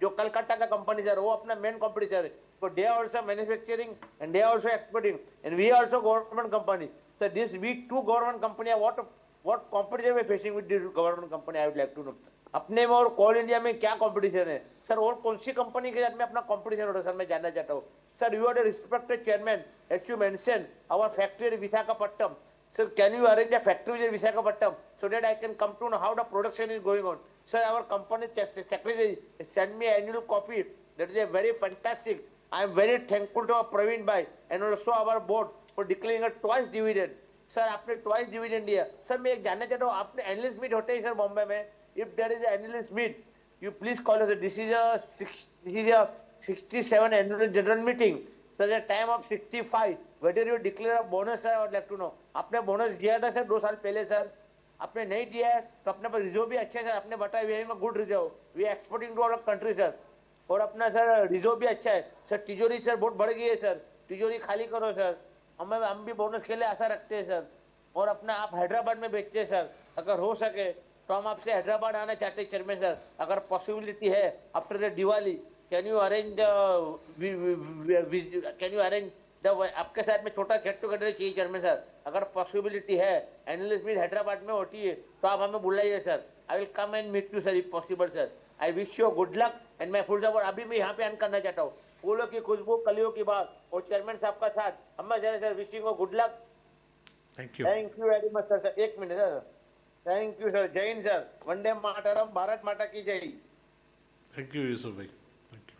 जो कलकत्ता का company sir, वो अपना main competitor है. So they are also manufacturing and they are also exporting and we are also government company. So this we two government company are what what competition we are facing with the government company, I would like to know. अपने में और कोल India में क्या competition है sir, और कौन सी company के साथ में अपना कंपटीशन हो रहा है सर, मैं जानना चाहता हूँ sir. You are the respected chairman, as you mention our factory in Visakhapatnam. Sir, can you arrange a factory in Visakhapatnam so that I can come to know how the production is going on? Sir, our company secretary sent me an annual copy. That is a very fantastic. I am very thankful to Praveen Bhai and also our board for declaring a twice dividend. Sir, आपने twice dividend दिया. Sir, मैं एक जानना चाहता हूँ, आपने analyst meet होते हैं सर बॉम्बे में. If there is an analyst meet, you please call us. This is a 67 annual general meeting. So at the time of 65, whether you declare a bonus, sir, I would like to know. आपने bonus दिया था sir 2 साल पहले sir, आपने नहीं दिया है तो अपने पास रिजर्व भी अच्छे सर, आपने बताया we have a good reserve, we are exporting to our country sir, और अपना सर रिजर्व भी अच्छा है सर. तिजोरी सर बहुत बढ़ गई है सर, तिजोरी खाली करो सर, हम भी बोनस के लिए आशा रखते हैं सर. और अपना आप हैदराबाद में बेचते हैं सर, अगर हो सके तो हम आपसे हैदराबाद आना चाहते हैं चेयरमैन सर, अगर पॉसिबिलिटी है after the Diwali. Can you arrange आपके साथ में छोटा गेट टुगेदर चाहिए चेयरमैन सर, अगर पॉसिबिलिटी है एनालिस्ट मीट हैदराबाद में होती है तो आप हमें बुलाइए sir. I will come and meet you sir if possible sir. I wish you good luck and मैं फुल सपोर्ट. अभी मैं यहाँ पे एंड करना चाहता हूँ. फूलों की खुशबू, कलियों की बात और चेयरमैन साहब का साथ, हम सर विशिंग को good luck.
Thank you.
Thank you very much sir. एक minute sir. Thank you sir. जय हिंद सर. वंदे मातरम. भारत माता की जय.
Thank you, Yusuf bhai. Thank you.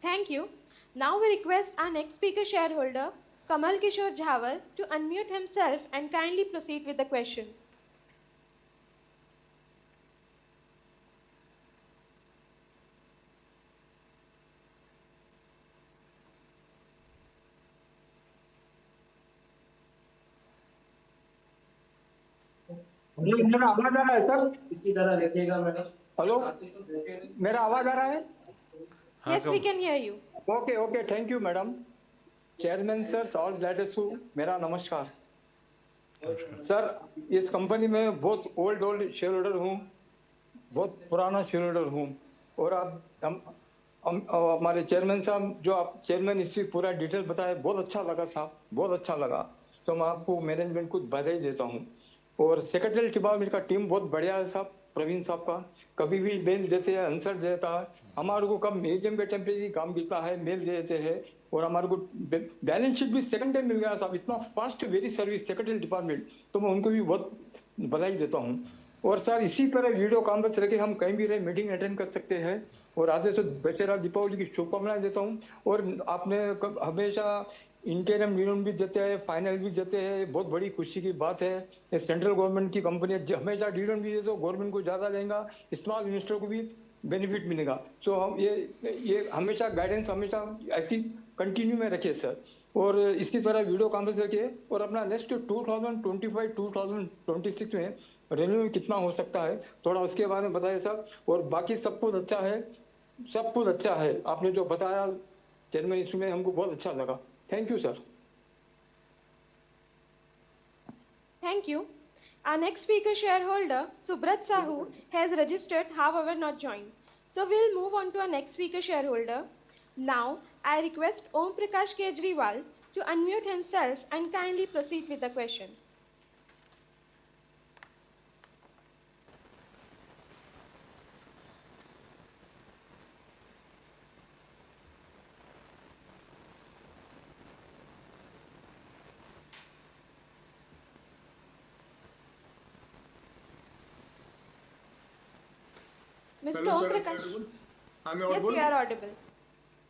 Thank you. Now we request our next speaker shareholder, Kamal Kishore Jhawar, to unmute himself and kindly proceed with the question.
मेरा आवाज आ रहा है सर? इसी तरह देखिएगा मैडम. हेलो, मेरा आवाज आ रहा है?
Yes, we can hear you.
Okay okay, thank you madam. Chairman sir, all ग्लैडर्स हूँ, मेरा नमस्कार सर. इस कंपनी में बहुत ओल्ड शेयर होल्डर हूँ, बहुत पुराना शेयर होल्डर हूँ. और आप हमारे चेयरमैन साहब जो आप चेयरमैन इसकी पूरा डिटेल बताए, बहुत अच्छा लगा साहब, बहुत अच्छा लगा. तो मैं आपको मैनेजमेंट को बधाई देता हूँ. और सेक्रेटरी डिपार्टमेंट का टीम बहुत बढ़िया है साहब. प्रवीण साहब का कभी भी मेल देते हैं, आंसर देता है हमारे को. कब मीडियम के टेम्परेचर काम मिलता है, मेल देते हैं. और हमारे को बैलेंस शीट भी सेकंड टाइम मिल गया साहब. इतना fast very service secretary department, तो मैं उनको भी बहुत बधाई देता हूँ. और सर इसी तरह वीडियो कॉन्फ्रेंस रखे हम कहीं भी रहे मीटिंग अटेंड कर सकते हैं. और आज से दशहरा दीपावली की शुभकामनाएं देता हूँ. और आपने हमेशा इंटरम डिविडेंड भी देते हैं, फाइनल भी देते हैं, बहुत बड़ी खुशी की बात है. ये सेंट्रल गवर्नमेंट की कंपनी है, हमेशा डिविडेंड भी देते हो, गवर्नमेंट को ज़्यादा देगा, स्मॉल इन्वेस्टर को भी बेनिफिट मिलेगा. तो हम ये हमेशा गाइडेंस हमेशा ऐसी कंटिन्यू में रखिए सर. और इसी तरह वीडियो कॉन्फ्रेंस रखिए. और अपना नेक्स्ट 2025-2026 में रेवेन्यू कितना हो सकता है थोड़ा उसके बारे में बताइए सर. और बाकी सब कुछ अच्छा है, सब कुछ अच्छा है. आपने जो बताया चेयरमैन इसमें हमको बहुत अच्छा लगा. Thank you sir.
Thank you. Our next speaker shareholder, Subrat Sahu, has registered, however not joined. So we'll move on to our next speaker shareholder. Now, I request Om Prakash Kejriwal to unmute himself and kindly proceed with the question. Mr. Om Prakash.
I'm
Yes,
audible?
you are audible.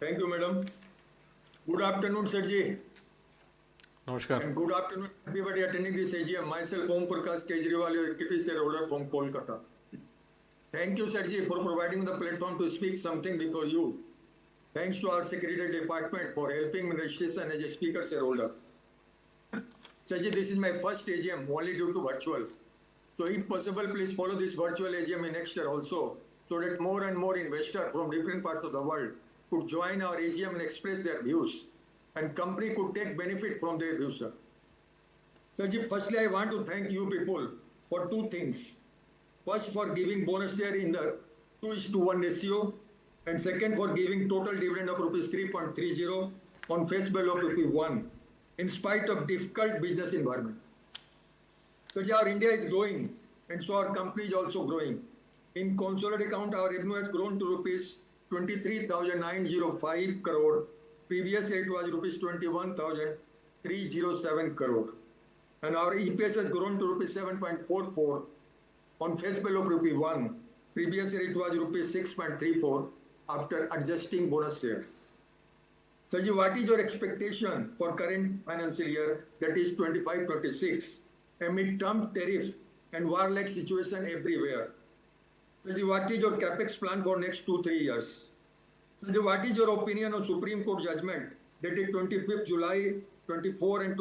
Thank you, madam. Good afternoon, sir ji.
Namaskar.
And good afternoon, everybody attending this AGM. Myself, Om Prakash Kejriwal, your equity shareholder from Kolkata. Thank you, sir ji, for providing the platform to speak something before you. Thanks to our secretary department for helping me registration as a speaker shareholder. Sir ji, this is my first AGM only due to virtual. So if possible, please follow this virtual AGM in next year also, so that more and more investors from different parts of the world could join our AGM and express their views, and company could take benefit from their views, sir. Sirji, firstly, I want to thank you people for two things. First, for giving bonus share in the 2:1 ratio, and second, for giving total dividend of rupees 3.30 on face value of rupees 1, in spite of difficult business environment. So our India is growing, and so our company is also growing. In consolidated account, our revenue has grown to rupees 23,905 crore. Previous year it was rupees 21,307 crore. And our EPS has grown to rupees 7.44 on face value of rupee 1. Previous year it was rupees 6.34 after adjusting bonus share. Sanjeev, what is your expectation for current financial year, that is 25-26, amid Trump tariffs and war-like situation everywhere? Sanjeev, what is your capex plan for next 2-3 years? Sanjeev, what is your opinion on Supreme Court judgment dated 25th July 24 and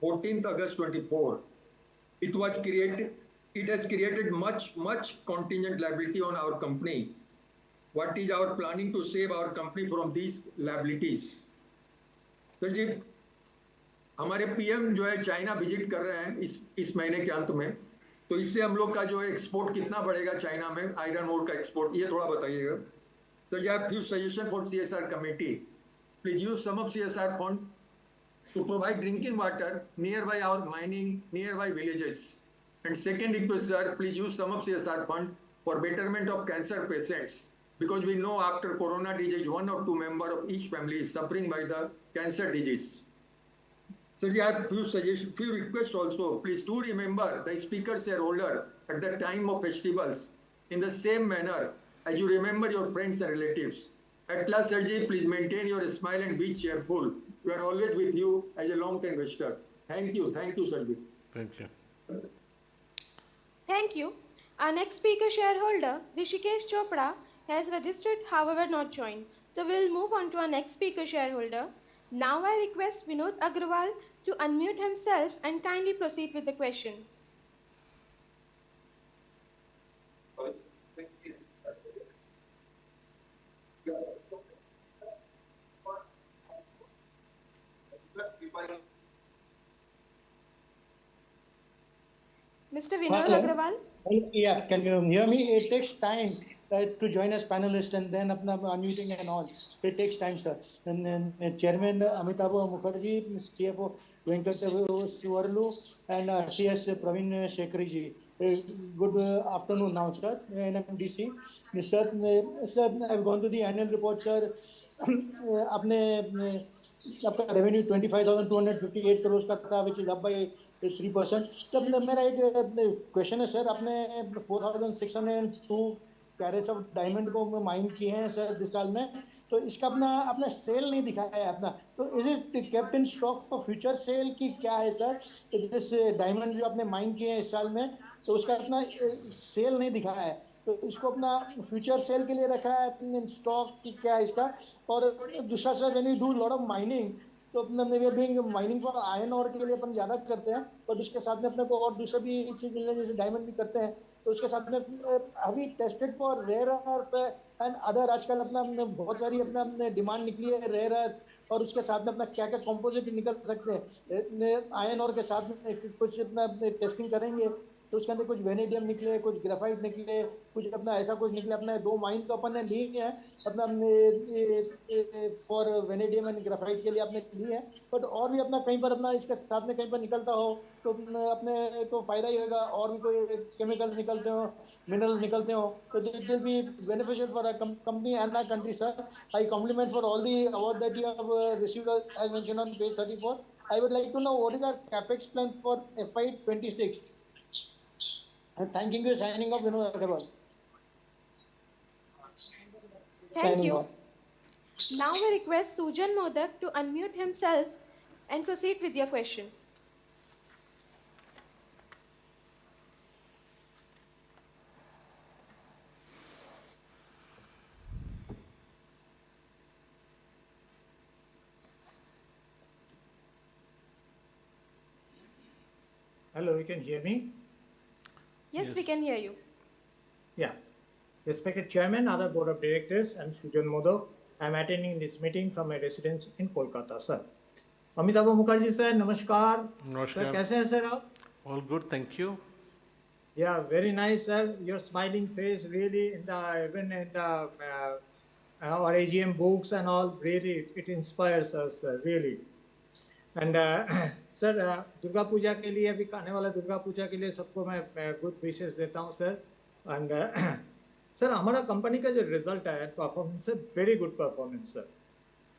14th August 24? It has created much contingent liability on our company. What is our planning to save our company from these liabilities? Sir जी, हमारे PM जो है China visit कर रहे हैं इस महीने के अंत में, तो इससे हम लोग का जो है एक्सपोर्ट कितना बढ़ेगा चाइना में, आयरन ओर का एक्सपोर्ट, ये थोड़ा बताइएगा. So you have few suggestions for CSR committee. Please use some of CSR fund to provide drinking water nearby our mining, nearby villages. And second request, sir, please use some of CSR fund for betterment of cancer patients. Because we know after corona disease, 1 or 2 members of each family is suffering by the cancer disease. So we have few suggestions, few requests also. Please do remember the speaker shareholder at the time of festivals in the same manner as you remember your friends and relatives. At last, Sirji, please maintain your smile and be cheerful. We are always with you as a long-term investor. Thank you, Sirji.
Thank you.
Thank you. Our next speaker shareholder, Rishikesh Chopra, has registered, however not joined. So we'll move on to our next speaker shareholder. Now I request Vinod Agrawal to unmute himself and kindly proceed with the question. Mr. Vinod Agrawal?
Yeah, can you hear me? It takes time to join as panelist and then unmuting and all. It takes time, sir. And Chairman Amitabh Mukherjee, CFO Venkat Suvarlu, and CS Praveen Shekhari ji. Good afternoon now, sir. NMDC. Sir, I've gone to the annual report, sir. आपका revenue 25,258 crores का था, which is up by 3%. तब मेरा एक question है sir, आपने 4,602 crates of diamond को mine किए हैं सर इस साल में, तो इसका अपना सेल नहीं दिखाया है अपना, तो is it kept in stock for future cell की क्या है सर? दिस डायमंड जो आपने माइन किए हैं इस साल में, तो उसका अपना सेल नहीं दिखाया है, तो इसको अपना फ्यूचर सेल के लिए रखा है स्टॉक की क्या है इसका? और दूसरा sir, when you do lot of mining, तो अपना माइनिंग फॉर आयरन और के लिए अपन ज़्यादा करते हैं, और उसके साथ में अपने को और दूसरा भी चीज़ मिलने जैसे डायमंड भी करते हैं, तो उसके साथ में अभी tested for rare earth and other, आजकल अपना बहुत सारी अपना डिमांड निकली है रेयर अर्थ, और उसके साथ में अपना क्या क्या कॉम्पोजिट निकल सकते हैं आयरन और के साथ में कुछ अपना टेस्टिंग करेंगे, तो उसके अंदर कुछ वेनेडियम निकले, कुछ ग्राफाइट निकले, कुछ अपना ऐसा कुछ निकले. अपना 2 माइन तो अपन ने ली है अपना फॉर वेनेडियम एंड ग्राफाइट के लिए आपने ली है, बट और भी अपना कहीं पर अपना इसके साथ में कहीं पर निकलता हो तो अपने को फायदा ही होगा, और भी कोई केमिकल निकलते हो, मिनरल्स निकलते हो, तो this will be beneficial for a company and our country. Sir, I compliment for all the award that you have received as mentioned on page 34. I would like to know what is our capex plan for FY26. And thanking you, signing off, Vinod Agrawal.
Thank you. Now we request Sujan Modak to unmute himself and proceed with your question.
Hello, you can hear me?
Yes, we can hear you.
Yeah. Respected Chairman, other Board of Directors, and Sujan Modak, I am attending this meeting from my residence in Kolkata, sir. Amitabh Mukherjee, sir, namaskar.
Namaskar.
Sir, kaise hai, sir, aap?
All good, thank you.
Yeah, very nice, sir. Your smiling face, really, even in the our AGM books and all, really, it inspires us, really. And sir Durga Puja के लिए अभी आने वाला दुर्गा पूजा के लिए सबको मैं good wishes देता हूँ सर। एंड सर हमारा कंपनी का जो रिजल्ट है परफॉर्मेंस है very good performance sir.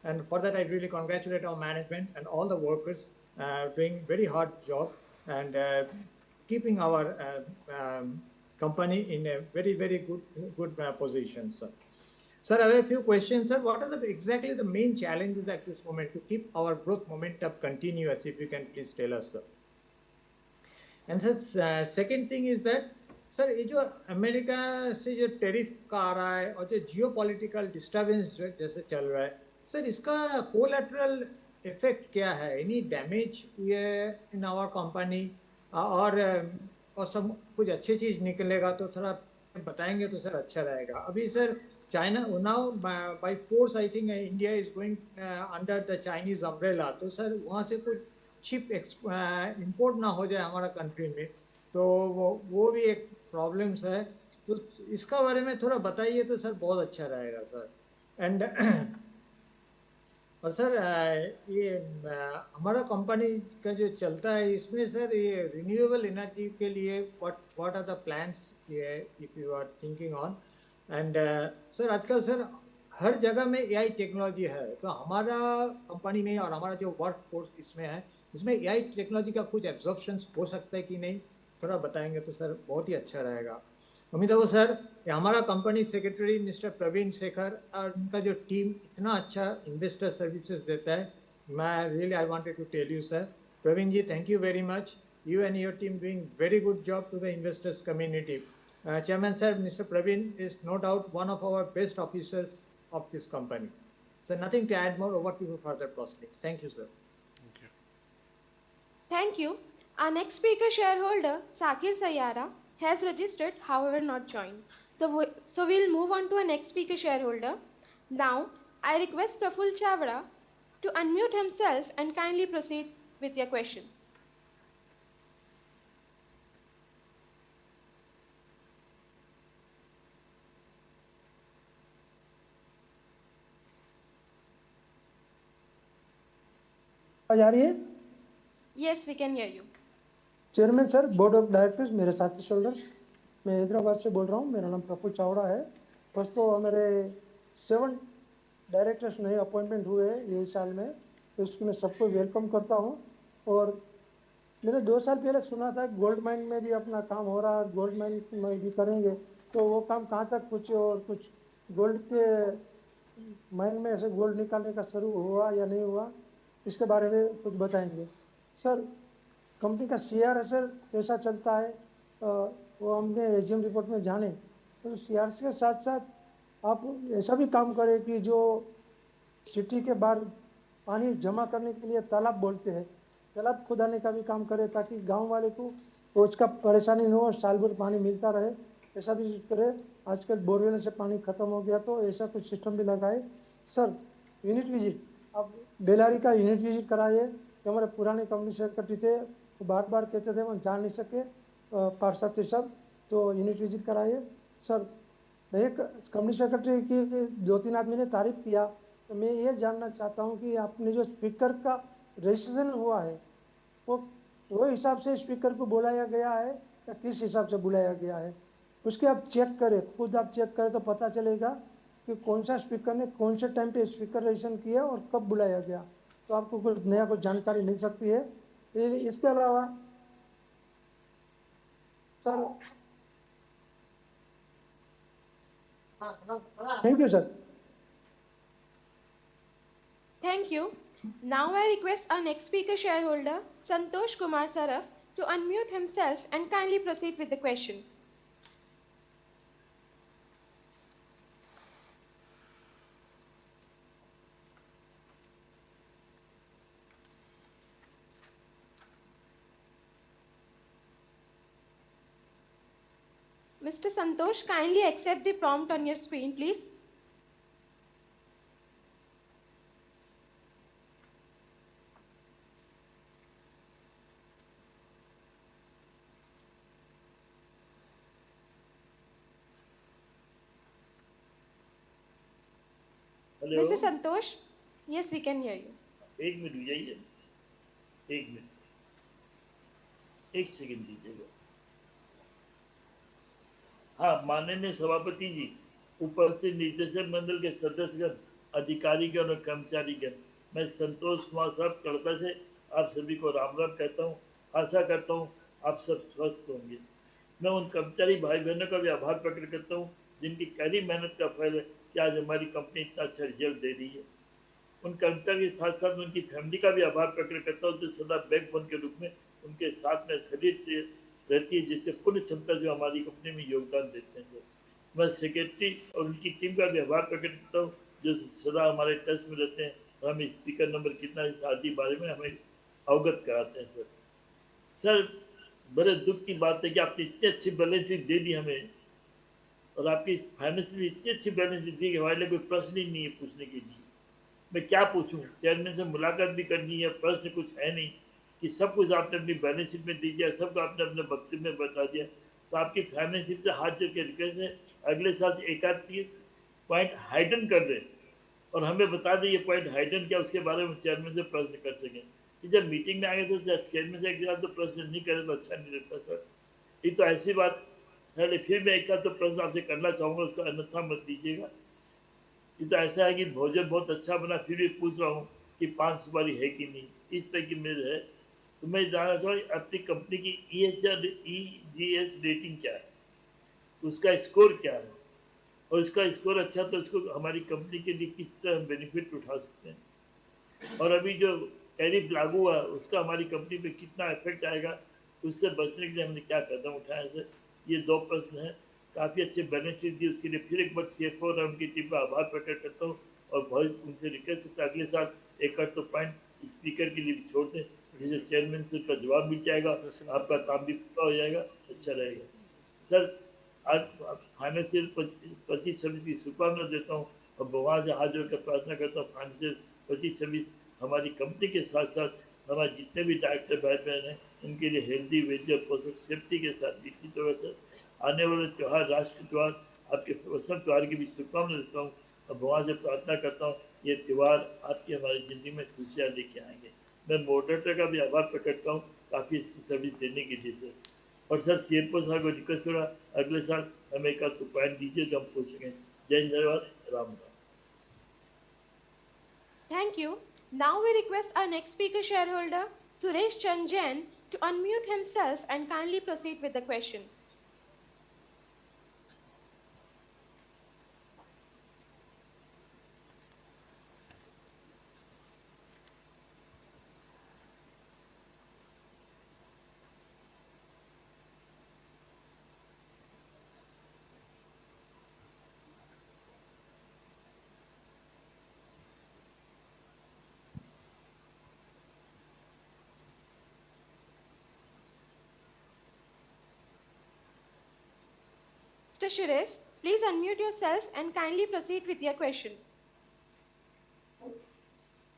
And for that, I really congratulate our management and all the workers doing very hard job and keeping our company in a very, very good position, sir. Sir, I have a few questions, sir. What are exactly the main challenges at this moment to keep our growth momentum continuous? If you can please tell us, sir. And sir, second thing is that sir ये जो America से जो tariff का आ रहा है और जो geopolitical disturbance जैसे चल रहा है सर, इसका कोलैटरल इफेक्ट क्या है? एनी डैमेज हुए इन आवर कंपनी और सब कुछ अच्छी चीज निकलेगा तो थोड़ा बताएंगे तो सर अच्छा रहेगा। अभी sir China now by force I think India is going under the Chinese umbrella, तो सर वहाँ से कुछ चिप इंपोर्ट ना हो जाए हमारा कंट्री में, तो वो भी एक प्रॉब्लम्स है। तो इसका बारे में थोड़ा बताइए तो सर बहुत अच्छा रहेगा सर। एंड और सर ये हमारा कंपनी का जो चलता है इसमें सर ये रिन्यूएबल एनर्जी के लिए what are the plans if you are thinking on. And sir आजकल सर हर जगह में एआई टेक्नोलॉजी है, तो हमारा कंपनी में और हमारा जो वर्क फोर्स इसमें है इसमें एआई टेक्नोलॉजी का कुछ एब्जॉर्प्शन हो सकता है कि नहीं, थोड़ा बताएंगे तो सर बहुत ही अच्छा रहेगा। अमिताभ सर, हमारा company secretary mister Praveen Shekhar और उनका जो टीम इतना अच्छा इन्वेस्टर सर्विसेज देता है, मैं really I wanted to tell you sir, Praveen ji thank you very much, you and your team doing very good job to the investors community. Chairman sir, mister Praveen is no doubt one of our best officers of this company. So nothing to add more, over to you for further proceedings. Thank you, sir.
Thank you.
Thank you. Our next speaker shareholder, Sakir Sayara, has registered, however not joined. So we'll move on to our next speaker shareholder. Now, I request Praful Chavra to unmute himself and kindly proceed with your question.
आ रही है?
Yes, we can hear you.
Chairman sir, board of directors, मेरे साथी shoulders, मैं हैदराबाद से बोल रहा हूँ, मेरा नाम प्रफुल चावड़ा है। फर्स्ट तो मेरे 7 डायरेक्टर्स नए अपॉइंटमेंट हुए हैं ये साल में, तो इसको मैं सबको वेलकम करता हूँ। और मैंने 2 साल पहले सुना था गोल्ड माइन में भी अपना काम हो रहा है, गोल्ड माइन में भी करेंगे, तो वो काम कहाँ तक पहुँचे और कुछ गोल्ड के माइन में ऐसे गोल्ड निकालने का शुरू हुआ या नहीं हुआ, इसके बारे में कुछ बताएंगे सर। कंपनी का CRSL कैसा चलता है वो हमने एजीएम रिपोर्ट में जाने, तो CRSL के साथ साथ आप ऐसा भी काम करें कि जो सिटी के बाहर पानी जमा करने के लिए तालाब बोलते हैं, तालाब खुदाने का भी काम करे ताकि गांव वाले को रोज का परेशानी न हो, साल भर पानी मिलता रहे, ऐसा भी करे। आजकल बोरवेल से पानी खत्म हो गया, तो ऐसा कुछ सिस्टम भी लगाए सर। यूनिट विजिट, आप बेलारी का यूनिट विजिट कराइए, जो हमारे पुराने कंपनी सेक्रेटरी थे वो बार बार कहते थे वो जा नहीं सके पार्षद थे सब, तो यूनिट विजिट कराइए सर। एक कंपनी सेक्रेटरी की 2-3 आदमी ने तारीफ किया, तो मैं ये जानना चाहता हूँ कि आपने जो स्पीकर का रजिस्ट्रेशन हुआ है वो हिसाब से स्पीकर को बुलाया गया है या किस हिसाब से बुलाया गया है, उसके आप चेक करें, खुद आप चेक करें तो पता चलेगा कि कौन सा स्पीकर ने कौन से टाइम पे स्पीकर रजिस्ट्रेशन किया और कब बुलाया गया, तो आपको कुछ नया कुछ जानकारी मिल सकती है। इसके अलावा sir, thank you sir.
Thank you. Now I request our next speaker shareholder, Santosh Kumar Saraf, to unmute himself and kindly proceed with the question. Mr. Santosh, kindly accept the prompt on your screen, please.
Hello,
Mr. Santosh, yes, we can hear you.
1 minute रुक जाइए, 1 minute.
एक second दीजिएगा। हाँ, माननीय सभापति जी, उपस्थित निदेशक मंडल के सदस्यगण, अधिकारीगण और कर्मचारीगण, मैं संतोष कुमार साहब कड़ता से आप सभी को राम राम कहता हूँ। आशा करता हूँ आप सब स्वस्थ होंगे। मैं उन कर्मचारी भाई बहनों का भी आभार प्रकट करता हूँ जिनकी कड़ी मेहनत का फल है कि आज हमारी कंपनी इतना अच्छा रिजल्ट दे रही है। उन कर्मचारी के साथ साथ उनकी फैमिली का भी आभार प्रकट करता हूँ जो सदा बैकबोन के रूप में उनके साथ में खड़ी रहती है, जिससे पूर्ण क्षमता जो हमारी कंपनी में योगदान देते हैं। सर, मैं सेक्रेटरी और उनकी टीम का भी आभार प्रकट करता हूँ जो सदा हमारे टच में रहते हैं और हमें स्पीकर नंबर कितना है इस आदि बारे में हमें अवगत कराते हैं। सर, बड़े दुख की बात है कि आपने इतनी अच्छी बैलेंस शीट दे दी हमें और आपकी फाइनेंस में इतनी अच्छी बैलेंस शीट दी कि हमारे लिए कोई प्रश्न ही नहीं है पूछने के लिए। मैं क्या पूछूं, चेयरमैन से मुलाकात भी करनी है, प्रश्न कुछ है नहीं कि सब कुछ आपने अपनी बैलेंस शीट में दे दिया, सबको आपने अपने वक्तव्य में बता दिया। तो आपकी फाइनेंस शीट से हाथ जोड़ के रिक्वेस्ट है अगले साल एक आध पॉइंट हाइडन कर दें और हमें बता दें ये पॉइंट हाइडन क्या, उसके बारे में चेयरमैन से प्रश्न कर सकें कि जब मीटिंग में आगे तो चेयरमैन से एक साथ तो प्रश्न नहीं करें तो अच्छा नहीं लगता। सर, ये तो ऐसी बात है। फिर मैं एक आध तो प्रश्न आपसे करना चाहूँगा, उसका अन्यथा मत दीजिएगा। ये तो ऐसा है कि भोजन बहुत अच्छा बना फिर भी पूछ रहा हूँ कि 5 सुपारी है कि नहीं, इस तरह की मेरे है। तो मैं जानना चाहूँ अपनी कंपनी की EGS रेटिंग क्या है, उसका स्कोर क्या है और उसका स्कोर अच्छा तो उसको हमारी कंपनी के लिए किस तरह बेनिफिट उठा सकते हैं और अभी जो टैरिफ लागू हुआ उसका हमारी कंपनी पे कितना इफेक्ट आएगा, उससे बचने के लिए हमने क्या कदम उठाया है। सर, ये 2 प्रश्न हैं। काफ़ी अच्छे बेनिफिट दिए उसके लिए फिर एक बार CFO और उनकी टीम का आभार प्रकट करता हूँ और बहुत उनसे रिक्वेस्ट करता अगले साल एक आध तो पॉइंट स्पीकर के लिए भी छोड़ दें जिससे चेयरमैन से का जवाब मिल जाएगा, आपका काम भी पूरा हो जाएगा, अच्छा रहेगा। सर, आज फाइनेंशियल 25-26 की शुभकामना देता हूँ और भगवान से हाथ जोड़ कर प्रार्थना करता हूँ फाइनेंशियल 25-26 हमारी कंपनी के साथ साथ हमारे जितने भी डायरेक्टर भाई बहन हैं उनके लिए हेल्दी वेल्दी और परफेक्ट सेफ्टी के साथ बीती। तो वैसे आने वाले त्यौहार, राष्ट्र त्यौहार, आपके वसंत त्यौहार की भी शुभकामना देता हूँ और भगवान से प्रार्थना करता हूँ ये त्यौहार आपकी हमारी ज़िंदगी में खुशियाँ लेके आएंगे। मैं मॉडरेटर का भी आभार प्रकट करता हूँ काफ़ी अच्छी सर्विस देने के लिए। सर, और सर CFO साहब को रिक्वेस्ट करा अगले साल हमें एक आध पॉइंट दीजिए जो हम पूछ सकें। जय हिंद, धन्यवाद, Ram Ram.
Thank you. Now we request our next speaker shareholder, Suresh Chand Jain, to unmute himself and kindly proceed with the question. Mr. Suresh, please unmute yourself and kindly proceed with your question.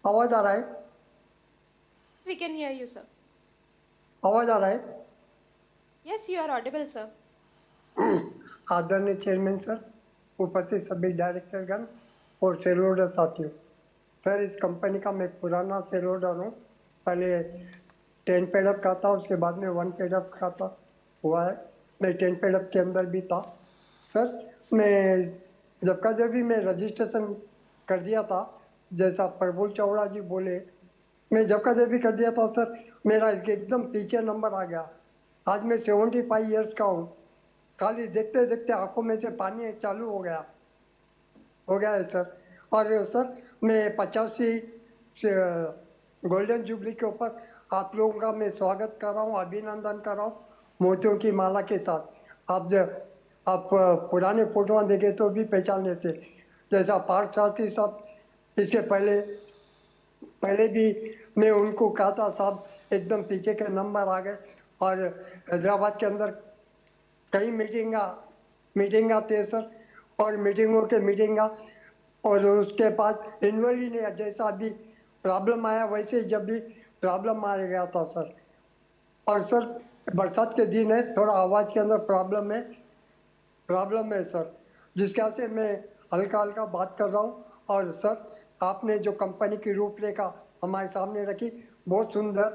आवाज आ रहा है?
We can hear you, sir.
आवाज आ रहा है?
Yes, you are audible, sir.
आदरणीय chairman sir, उपस्थित सभी डायरेक्टरगण और शेयर होल्डर साथियों, सर इस कंपनी का मैं पुराना शेयर होल्डर हूँ। पहले 10 पेड अप का था, उसके बाद में 1 पेड अप का था हुआ है। मैं 10 पेड अप के अंदर भी था। सर, मैं जब भी मैं रजिस्ट्रेशन कर दिया था, जैसा प्रफुल्ल चावड़ा जी बोले, मैं जब भी कर दिया था सर, मेरा एकदम पीछे नंबर आ गया। आज मैं 75 ईयर्स का हूँ, खाली देखते देखते आंखों में से पानी चालू हो गया है सर। और सर, मैं 85 गोल्डन जुबली के ऊपर आप लोगों का मैं स्वागत कर रहा हूँ, अभिनंदन कर रहा हूँ मोतियों की माला के साथ। आप पुराने फोटो देखे तो भी पहचान लेते, जैसा पार्थ सारथी साहब, इससे पहले भी मैं उनको कहा था साहब एकदम पीछे के नंबर आ गए। और हैदराबाद के अंदर कई मीटिंग थे सर, और मीटिंग और उसके बाद इन्वॉल्व नहीं, जैसा अभी प्रॉब्लम आया वैसे जब भी प्रॉब्लम आ गया था सर। और सर, बरसात के दिन है, थोड़ा आवाज़ के अंदर प्रॉब्लम है सर, जिसके वजह से मैं हल्का बात कर रहा हूँ। और सर, आपने जो कंपनी की रूपरेखा हमारे सामने रखी बहुत सुंदर,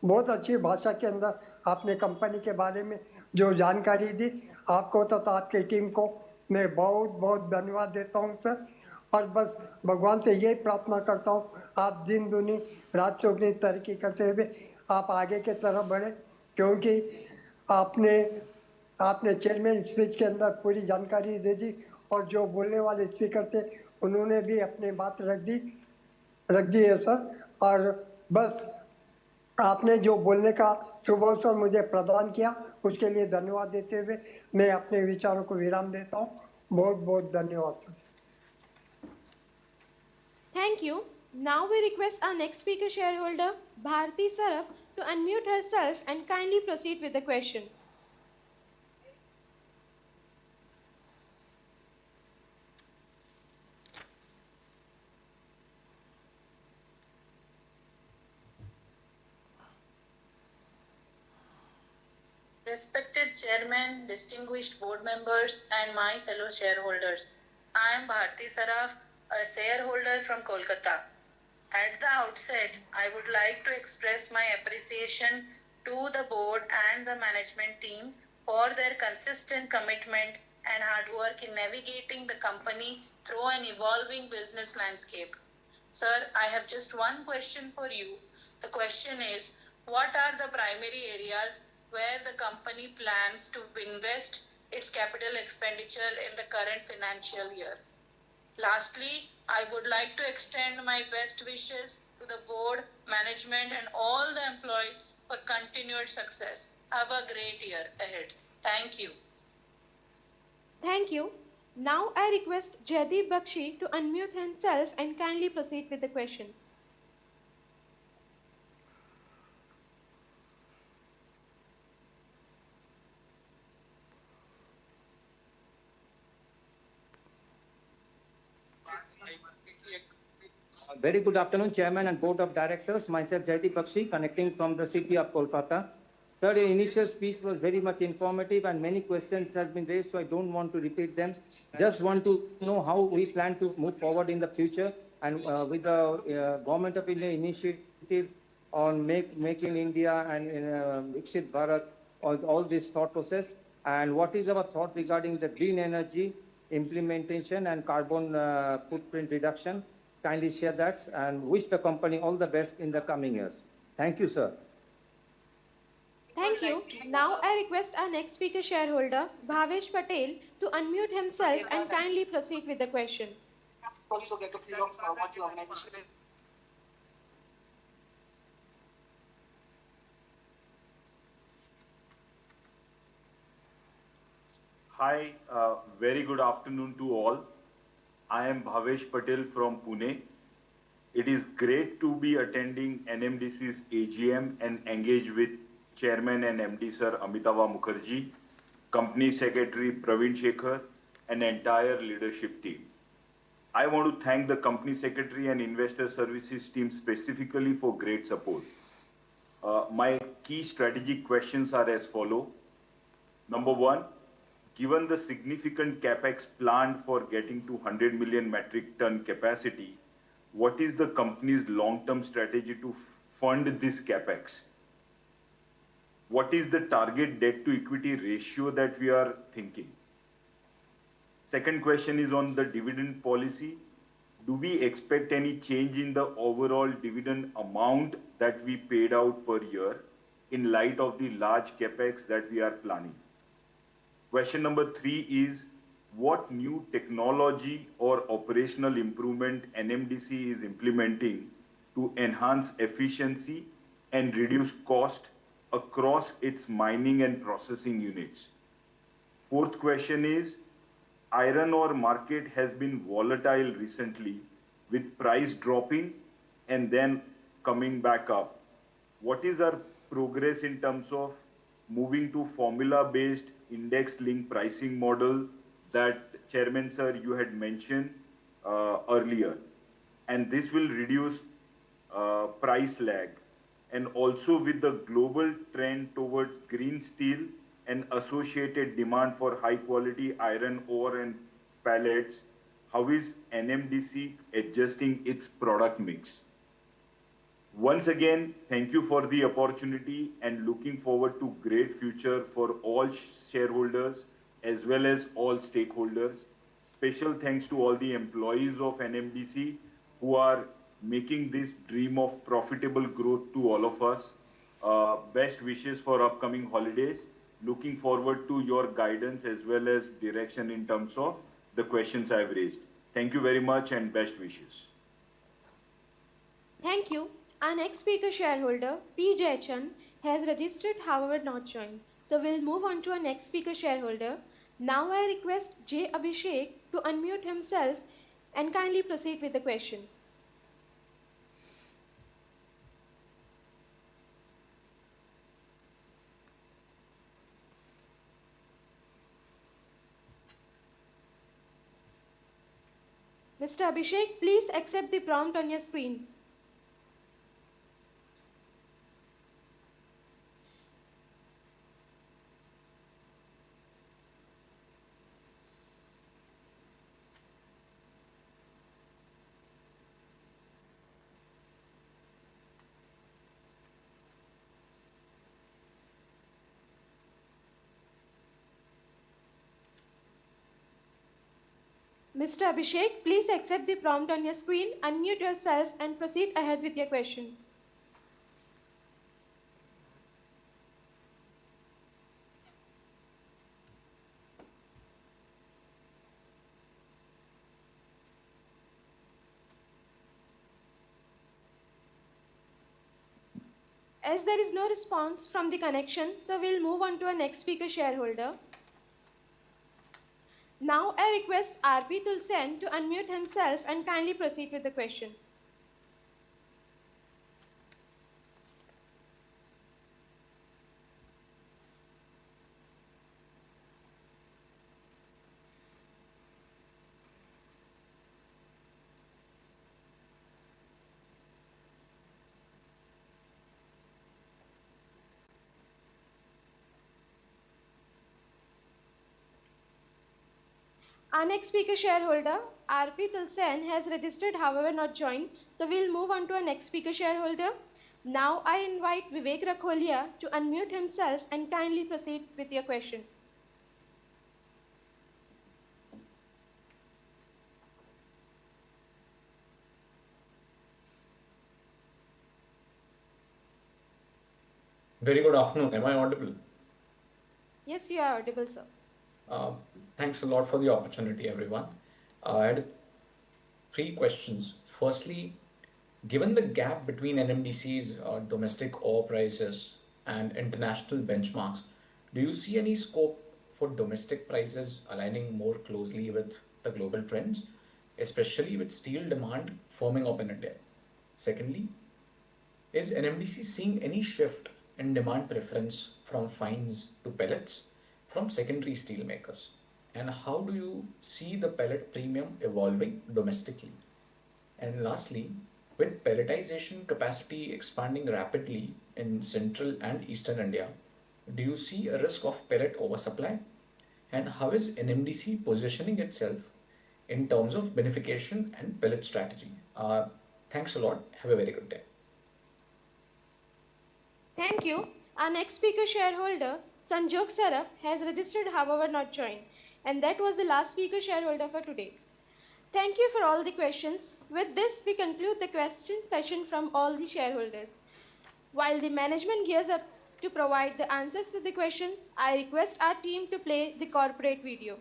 बहुत अच्छी भाषा के अंदर आपने कंपनी के बारे में जो जानकारी दी, आपको तथा आपकी टीम को मैं बहुत बहुत धन्यवाद देता हूं सर। और बस भगवान से यही प्रार्थना करता हूं, आप दिन दुनी रात चौगनी तरक्की करते हुए आप आगे की तरफ बढ़े, क्योंकि आपने आपने चेयरमैन स्पीच के अंदर पूरी जानकारी दे दी और जो बोलने वाले स्पीकर थे उन्होंने भी अपनी बात रख दी है सर। और बस आपने जो बोलने का शुभ अवसर मुझे प्रदान किया उसके लिए धन्यवाद देते हुए मैं अपने विचारों को विराम देता हूँ। बहुत बहुत धन्यवाद sir.
Thank you. Now we request our next speaker shareholder, Bharti Saraf, to unmute herself and kindly proceed with the question.
Respected Chairman, distinguished board members, and my fellow shareholders, I am Bharti Saraf, a shareholder from Kolkata. At the outset, I would like to express my appreciation to the board and the management team for their consistent commitment and hard work in navigating the company through an evolving business landscape. Sir, I have just one question for you. The question is, what are the primary areas where the company plans to invest its capital expenditure in the current financial year? Lastly, I would like to extend my best wishes to the board, management, and all the employees for continued success. Have a great year ahead. Thank you.
Thank you. Now I request Jaideep Bakshi to unmute himself and kindly proceed with the question.
Very good afternoon, Chairman and Board of Directors. Myself, Jaideep Bakshi, connecting from the city of Kolkata. Sir, your initial speech was very much informative and many questions have been raised, so I don't want to repeat them. Just want to know how we plan to move forward in the future and with the Government of India initiative on Make in India and Viksit Bharat, all this thought process. And what is our thought regarding the green energy implementation and carbon footprint reduction? Kindly share that and wish the company all the best in the coming years. Thank you, sir.
Thank you. Now I request our next speaker shareholder, Bhavesh Patel, to unmute himself and kindly proceed with the question.
Also get a feel of what the organization is.
Hi, very good afternoon to all. I am Bhavesh Patel from Pune. It is great to be attending NMDC's AGM and engage with Chairman and MD Sir Amitava Mukherjee, Company Secretary Praveen Shekhar, and entire leadership team. I want to thank the Company Secretary and Investor Services team specifically for great support. My key strategic questions are as follow. Number one, given the significant capex planned for getting to 100 million metric ton capacity, what is the company's long-term strategy to fund this capex? What is the target debt to equity ratio that we are thinking? Second question is on the dividend policy. Do we expect any change in the overall dividend amount that we paid out per year in light of the large capex that we are planning? Question number 3 is, what new technology or operational improvement NMDC is implementing to enhance efficiency and reduce cost across its mining and processing units? Fourth question is, iron ore market has been volatile recently with price dropping and then coming back up. What is our progress in terms of moving to formula-based index-linked pricing model that Chairman Sir you had mentioned earlier? And this will reduce price lag. And also with the global trend towards green steel and associated demand for high quality iron ore and pellets, how is NMDC adjusting its product mix? Once again, thank you for the opportunity and looking forward to great future for all shareholders as well as all stakeholders. Special thanks to all the employees of NMDC who are making this dream of profitable growth to all of us. Best wishes for upcoming holidays. Looking forward to your guidance as well as direction in terms of the questions I've raised. Thank you very much and best wishes.
Thank you. Our next speaker shareholder, P. Jayachan, has registered, however not joined. So we'll move on to our next speaker shareholder. Now I request J. Abhishek to unmute himself and kindly proceed with the question. Mr. Abhishek, please accept the prompt on your screen. Mr. Abhishek, please accept the prompt on your screen, unmute yourself and proceed ahead with your question. As there is no response from the connection, so we'll move on to our next speaker shareholder. Now I request R.P. Tulsen to unmute himself and kindly proceed with the question. Our next speaker shareholder, R.P. Tulsen, has registered, however not joined. So we'll move on to our next speaker shareholder. Now I invite Vivek Rakholia to unmute himself and kindly proceed with your question.
Very good afternoon. Am I audible?
Yes, you are audible, sir.
Thanks a lot for the opportunity, everyone. I had 3 questions. Firstly, given the gap between NMDC's domestic ore prices and international benchmarks, do you see any scope for domestic prices aligning more closely with the global trends, especially with steel demand firming up in India? Secondly, is NMDC seeing any shift in demand preference from fines to pellets from secondary steel makers? And how do you see the pellet premium evolving domestically? And lastly, with pelletization capacity expanding rapidly in central and eastern India, do you see a risk of pellet oversupply? And how is NMDC positioning itself in terms of beneficiation and pellet strategy? Thanks a lot. Have a very good day.
Thank you. Our next speaker shareholder, Sanjog Saraf, has registered, however not joined. And that was the last speaker shareholder for today. Thank you for all the questions. With this, we conclude the question session from all the shareholders. While the management gears up to provide the answers to the questions, I request our team to play the corporate video.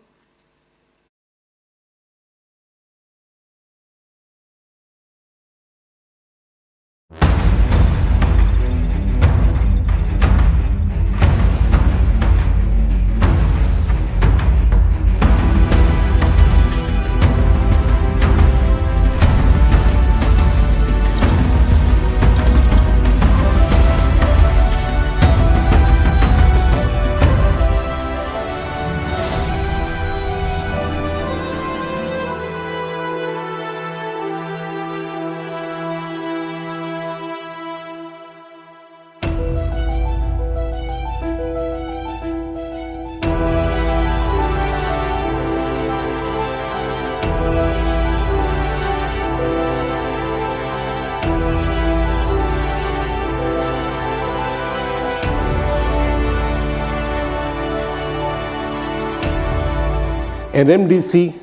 NMDC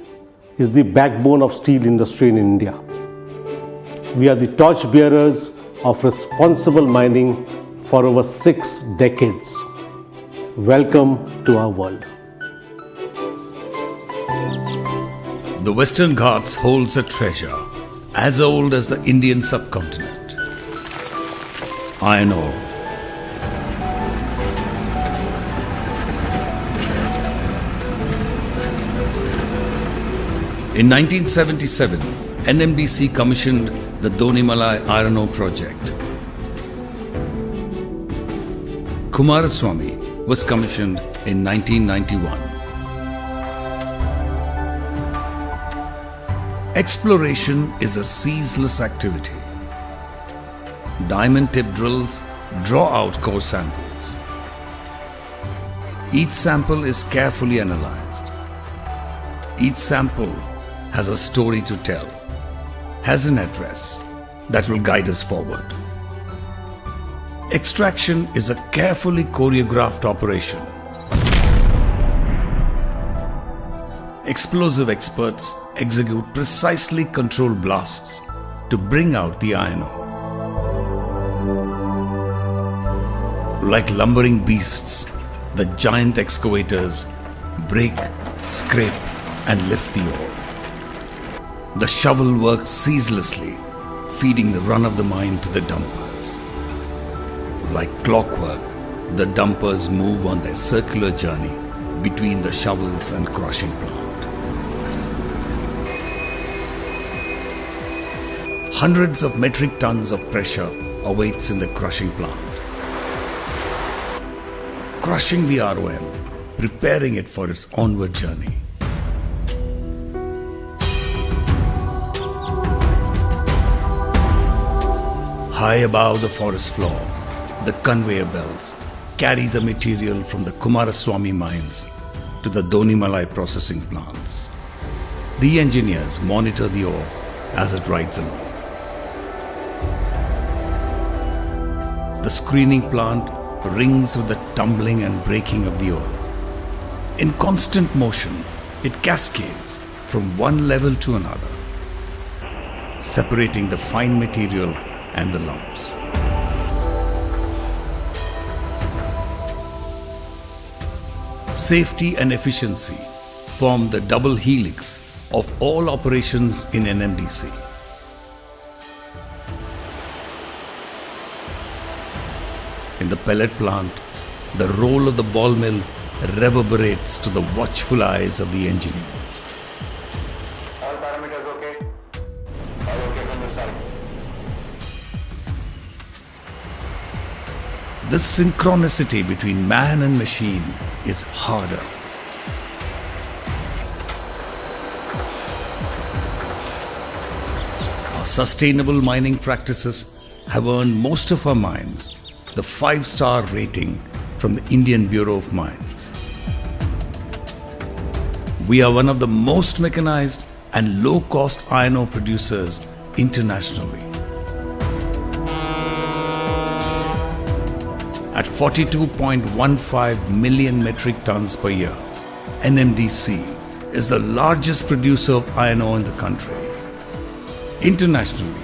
is the backbone of steel industry in India. We are the torchbearers of responsible mining for over 6 decades. Welcome to our world.
The Western Ghats holds a treasure as old as the Indian subcontinent. Iron ore. In 1977, NMDC commissioned the Donimalai iron ore project. Kumaraswamy was commissioned in 1991. Exploration is a ceaseless activity. Diamond tip drills draw out core samples. Each sample is carefully analyzed. Each sample has a story to tell, has an address that will guide us forward. Extraction is a carefully choreographed operation. Explosive experts execute precisely controlled blasts to bring out the iron ore. Like lumbering beasts, the giant excavators break, scrape, and lift the ore. The shovel works ceaselessly, feeding the run of the mine to the dumpers. Like clockwork, the dumpers move on their circular journey between the shovels and crushing plant. Hundreds of metric tons of pressure awaits in the crushing plant. Crushing the ROM, preparing it for its onward journey. High above the forest floor, the conveyor belts carry the material from the Kumaraswamy mines to the Donimalai processing plants. The engineers monitor the ore as it rides along. The screening plant rings with the tumbling and breaking of the ore. In constant motion, it cascades from one level to another, separating the fine material and the lumps. Safety and efficiency form the double helix of all operations in NMDC. In the pellet plant, the roll of the ball mill reverberates to the watchful eyes of the engineers.
All parameters okay? All okay from the side.
The synchronicity between man and machine is harder. Our sustainable mining practices have earned most of our mines the 5-star rating from the Indian Bureau of Mines. We are one of the most mechanized and low-cost iron ore producers internationally. At 42.15 million metric tons per year, NMDC is the largest producer of iron ore in the country. Internationally,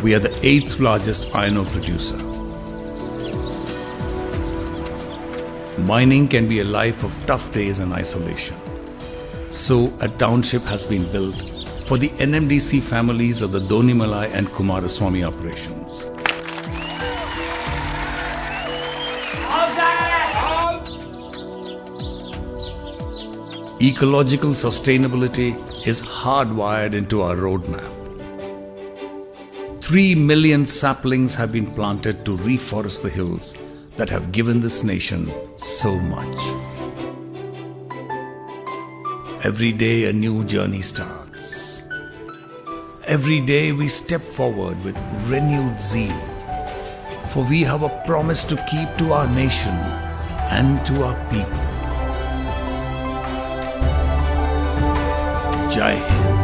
we are the 8th largest iron ore producer. Mining can be a life of tough days and isolation. So, a township has been built for the NMDC families of the Donimalai and Kumaraswamy operations. Ecological sustainability is hardwired into our roadmap. 3 million saplings have been planted to reforest the hills that have given this nation so much. Every day a new journey starts. Every day we step forward with renewed zeal, for we have a promise to keep to our nation and to our people. Jai Hind.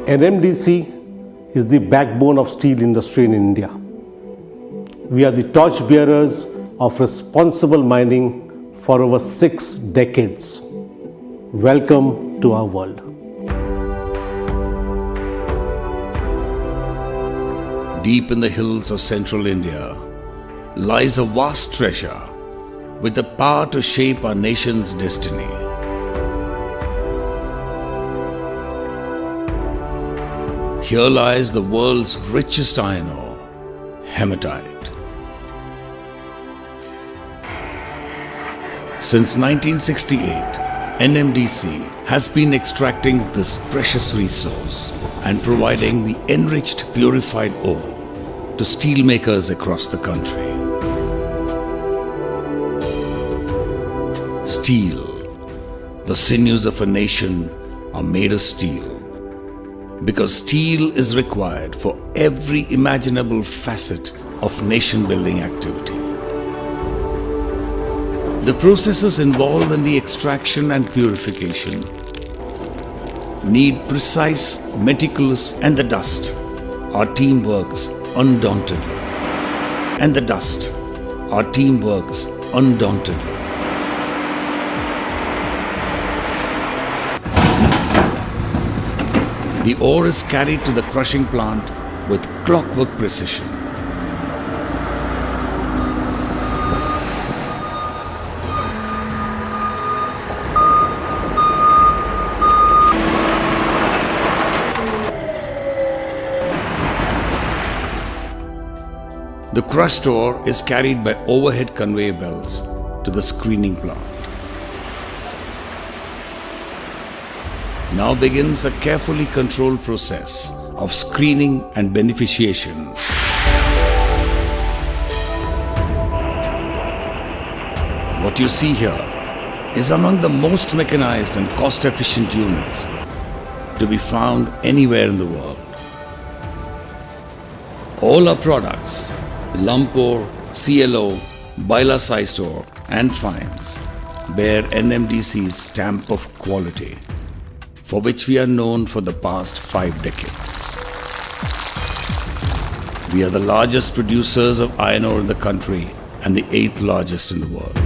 NMDC is the backbone of steel industry in India. We are the torchbearers of responsible mining for over 6 decades. Welcome to our world.
Deep in the hills of central India lies a vast treasure with the power to shape our nation's destiny. Here lies the world's richest iron ore, hematite. Since 1968, NMDC has been extracting this precious resource and providing the enriched purified ore to steelmakers across the country. Steel, the sinews of a nation, are made of steel because steel is required for every imaginable facet of nation-building activity. The processes involved in the extraction and purification need precise, meticulous, and the dust. Our team works undauntedly. And the dust. Our team works undauntedly. The ore is carried to the crushing plant with clockwork precision. The crushed ore is carried by overhead conveyor belts to the screening plant. Now begins a carefully controlled process of screening and beneficiation. What you see here is among the most mechanized and cost-efficient units to be found anywhere in the world. All our products, lump ore, CLO, bila-sized ore and fines bear NMDC's stamp of quality, for which we are known for the past 5 decades. We are the largest producers of iron ore in the country and the 8th largest in the world.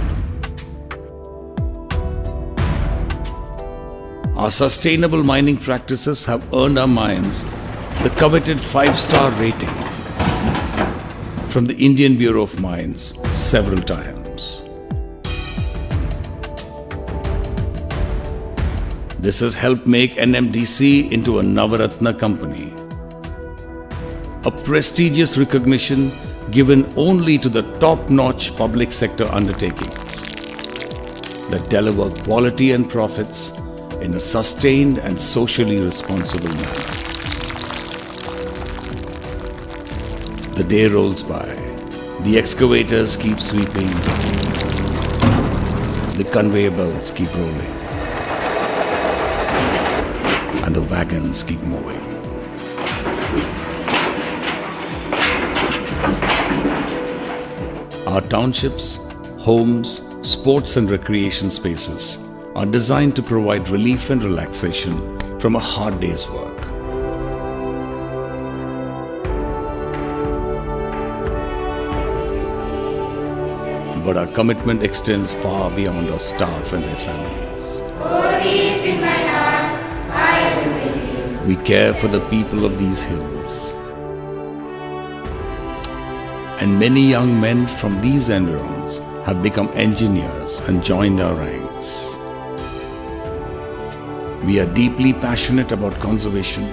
Our sustainable mining practices have earned our mines the coveted 5-star rating from the Indian Bureau of Mines several times. This has helped make NMDC into a Navaratna company, a prestigious recognition given only to the top-notch public sector undertakings that deliver quality and profits in a sustained and socially responsible manner. The day rolls by, the excavators keep sweeping, the conveyor belts keep rolling, and the wagons keep moving. Our townships, homes, sports and recreation spaces are designed to provide relief and relaxation from a hard day's work. But our commitment extends far beyond our staff and their families. We care for the people of these hills. And many young men from these environs have become engineers and joined our ranks. We are deeply passionate about conservation,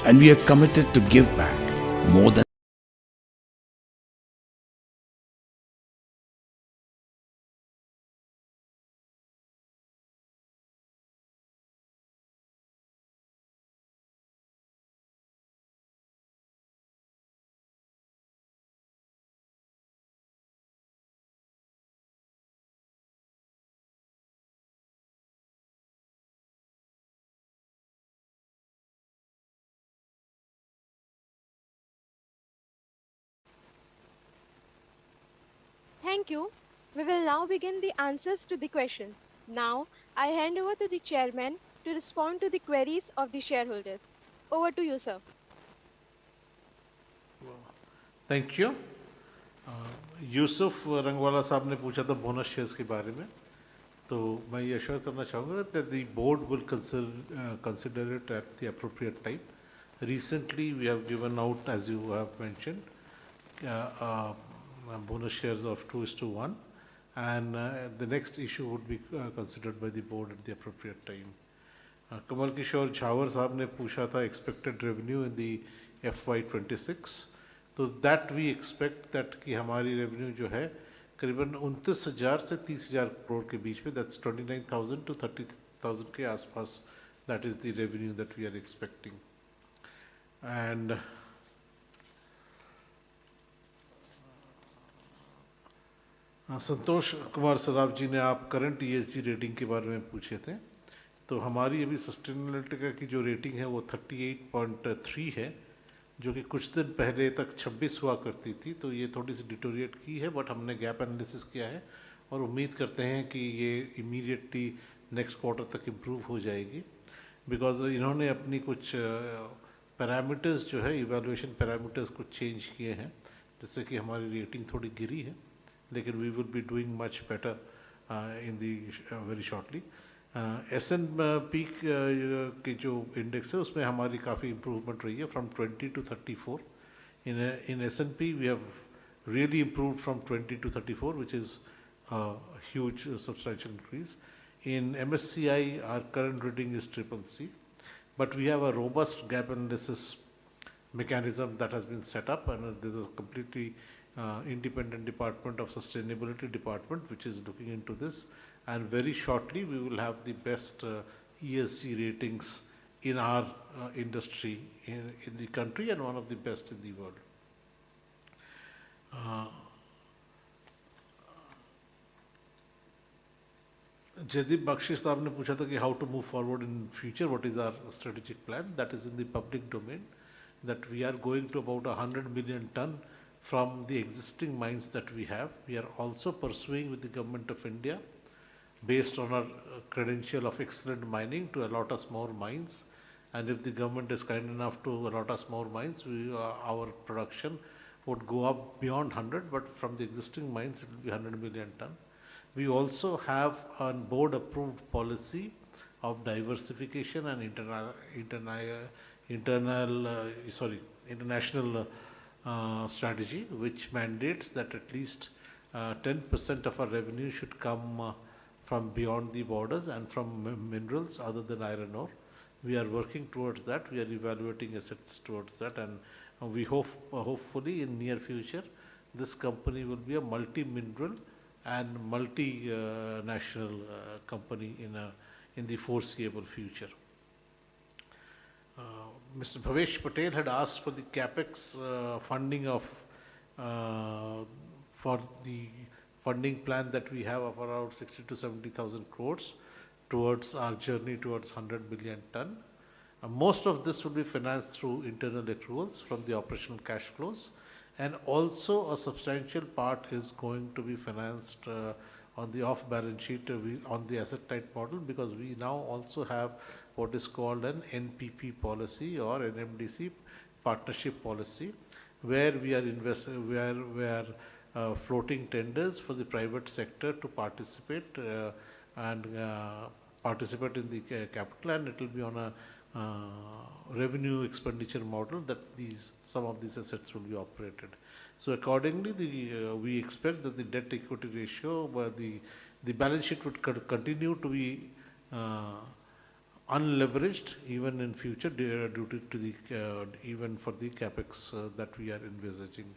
and we are committed to give back more than
Thank you. We will now begin the answers to the questions. Now, I hand over to the chairman to respond to the queries of the shareholders. Over to you, sir.
Thank you. Yusuf Rangwala साहब ने पूछा था bonus shares के बारे में, तो मैं ये अश्योर करना चाहूँगा that the board will consider it at the appropriate time. Recently we have given out, as you have mentioned, bonus shares of 2:1, and the next issue would be considered by the board at the appropriate time. Kamal Kishore Jhawar साहब ने पूछा था expected revenue in the FY26, तो that we expect that कि हमारी revenue जो है करीबन 29,000 से 30,000 करोड़ के बीच में, that's 29,000 to 30,000 के आसपास, that is the revenue that we are expecting. And Santosh Kumar Saraf जी ने आप करंट ESG रेटिंग के बारे में पूछे थे, तो हमारी अभी सस्टेनेबिलिटी की जो रेटिंग है वो 38.3 है, जो कि कुछ दिन पहले तक 26 हुआ करती थी, तो ये थोड़ी सी डिटोरिएट की है, बट हमने गैप एनालिसिस किया है और उम्मीद करते हैं कि ये इमीडिएटली नेक्स्ट क्वार्टर तक इम्प्रूव हो जाएगी, बिकॉज इन्होंने अपनी कुछ पैरामीटर्स जो है, इवैल्यूएशन पैरामीटर्स कुछ चेंज किए हैं, जिससे कि हमारी रेटिंग थोड़ी गिरी है, लेकिन we will be doing much better in the very shortly. S&P के जो इंडेक्स है उसमें हमारी काफ़ी इम्प्रूवमेंट रही है, from 20 to 34. In S&P we have really improved from 20 to 34, which is a huge substantial increase. In MSCI our current rating is CCC, but we have a robust gap analysis mechanism that has been set up, and this is a completely independent department of sustainability department which is looking into this, and very shortly we will have the best ESG ratings in our industry in the country, and one of the best in the world. Jaideep Bakshi साहब ने पूछा था कि how to move forward in future, what is our strategic plan. That is in the public domain, that we are going to about 100 million ton from the existing mines that we have. We are also pursuing with the government of India, based on our credential of excellent mining, to allot us more mines, and if the government is kind enough to allot us more mines, our production would go up beyond 100, but from the existing mines it will be 100 million ton. We also have a board approved policy of diversification and international strategy, which mandates that at least 10% of our revenue should come from beyond the borders and from minerals other than iron ore. We are working towards that. We are evaluating assets towards that, and we hope hopefully in near future this company will be a multi-mineral and multi-national company in the foreseeable future. Mr. Bhavesh Patel had asked for the capex funding of for the funding plan that we have of around 60 to 70,000 crores towards our journey towards 100 million ton. Most of this will be financed through internal accruals from the operational cash flows, and also a substantial part is going to be financed on the off balance sheet on the asset type model, because we now also have what is called an NPP policy or NMDC partnership policy, where we are floating tenders for the private sector to participate participate in the capital, and it will be on a revenue expenditure model that some of these assets will be operated. So accordingly, we expect that the debt equity ratio, the balance sheet would continue to be unleveraged even in future due to the even for the capex that we are envisaging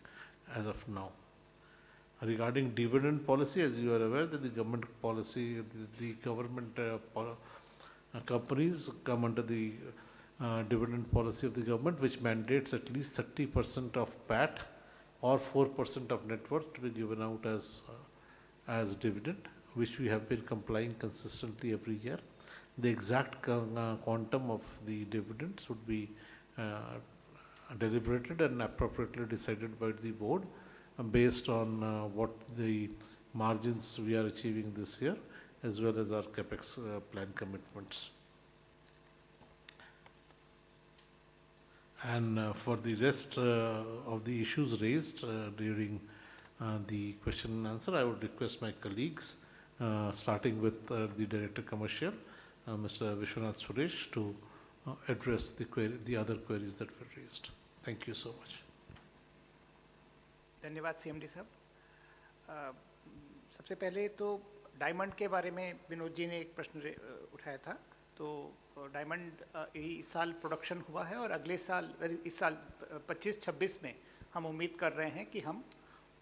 as of now. Regarding dividend policy, as you are aware that the government policy, the government companies come under the dividend policy of the government, which mandates at least 30% of PAT or 4% of net worth to be given out as dividend, which we have been complying consistently every year. The exact quantum of the dividends would be deliberated and appropriately decided by the board based on what the margins we are achieving this year, as well as our capex plan commitments. And for the rest of the issues raised during the question and answer, I would request my colleagues, starting with the Director Commercial, Mr. Vishwanath Suresh, to address the other queries that were raised. Thank you so much.
धन्यवाद CMD साहब। सबसे पहले तो diamond के बारे में विनोद जी ने एक प्रश्न उठाया था। तो डायमंड इस साल प्रोडक्शन हुआ है और अगले साल इस साल 25-26 में हम उम्मीद कर रहे हैं कि हम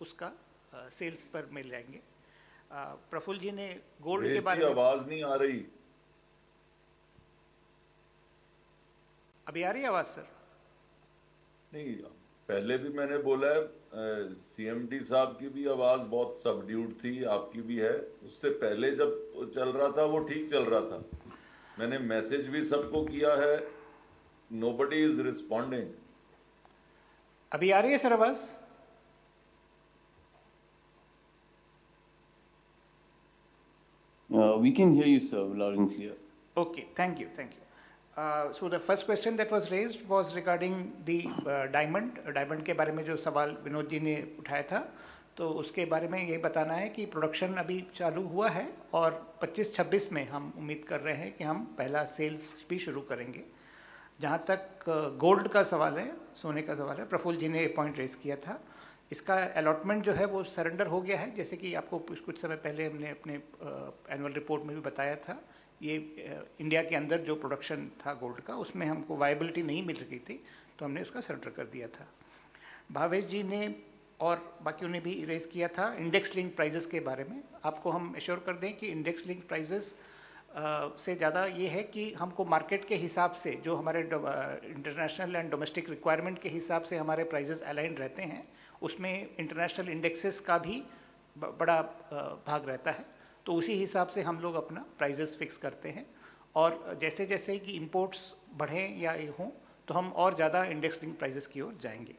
उसका सेल्स पर मिल जाएंगे। प्रफुल्ल जी ने गोल्ड के बारे में
आवाज नहीं आ रही।
अभी आ रही है आवाज सर?
नहीं, पहले भी मैंने बोला है, सीएमडी साहब की भी आवाज बहुत सबड्यूड थी, आपकी भी है। उससे पहले जब चल रहा था वो ठीक चल रहा था। मैंने मैसेज भी सबको किया है, नोबडी इज रिस्पॉन्डिंग।
अभी आ रही है सर आवाज?
We can hear you, sir, loud and clear.
Okay, thank you, thank you. So the first question that was raised was regarding the diamond के बारे में जो सवाल विनोद जी ने उठाया था, तो उसके बारे में ये बताना है कि प्रोडक्शन अभी चालू हुआ है और 25-26 में हम उम्मीद कर रहे हैं कि हम पहला सेल्स भी शुरू करेंगे। जहाँ तक गोल्ड का सवाल है, सोने का सवाल है, प्रफुल्ल जी ने पॉइंट रेज किया था। इसका अलॉटमेंट जो है वो सरेंडर हो गया है, जैसे कि आपको कुछ समय पहले हमने अपने एनुअल रिपोर्ट में भी बताया था। ये इंडिया के अंदर जो प्रोडक्शन था गोल्ड का, उसमें हमको वायबिलिटी नहीं मिल रही थी, तो हमने उसका सरेंडर कर दिया था। भावेश जी ने और बाकियों ने भी रेज किया था इंडेक्स लिंक प्राइजेस के बारे में। आपको हम एश्योर कर दें कि इंडेक्स लिंक प्राइजेस से ज़्यादा ये है कि हमको मार्केट के हिसाब से, जो हमारे इंटरनेशनल एंड डोमेस्टिक रिक्वायरमेंट के हिसाब से हमारे प्राइजेस अलाइन रहते हैं, उसमें इंटरनेशनल इंडेक्सेस का भी बड़ा भाग रहता है। तो उसी हिसाब से हम लोग अपना प्राइजेस फिक्स करते हैं और जैसे जैसे कि इंपोर्ट्स बढ़ें या ये हों, तो हम और ज़्यादा इंडेक्स लिंक प्राइजेस की ओर जाएंगे।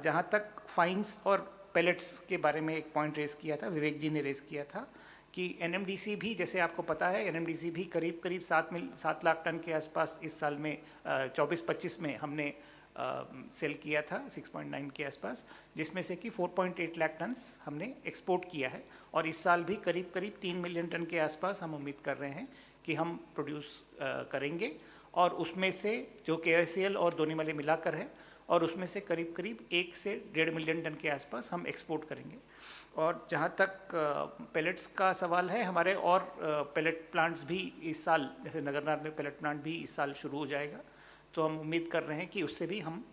जहाँ तक फाइन्स और पैलेट्स के बारे में एक पॉइंट रेज़ किया था, विवेक जी ने रेज़ किया था कि एनएमडीसी भी, जैसे आपको पता है, एनएमडीसी भी करीब 7 लाख टन के आसपास इस साल में 24-25 में हमने सेल किया था 6.9 के आसपास, जिसमें से कि 4.8 लाख टन हमने एक्सपोर्ट किया है। और इस साल भी करीब 3 मिलियन टन के आसपास हम उम्मीद कर रहे हैं कि हम प्रोड्यूस करेंगे, और उसमें से जो KICL और दोनीमले मिलाकर है, और उसमें से करीब 1 से 1.5 मिलियन टन के आसपास हम एक्सपोर्ट करेंगे। और जहाँ तक पैलेट्स का सवाल है, हमारे और पैलेट प्लांट्स भी इस साल, जैसे नगरनार में पैलेट प्लांट भी इस साल शुरू हो जाएगा, तो हम उम्मीद कर रहे हैं कि उससे भी हम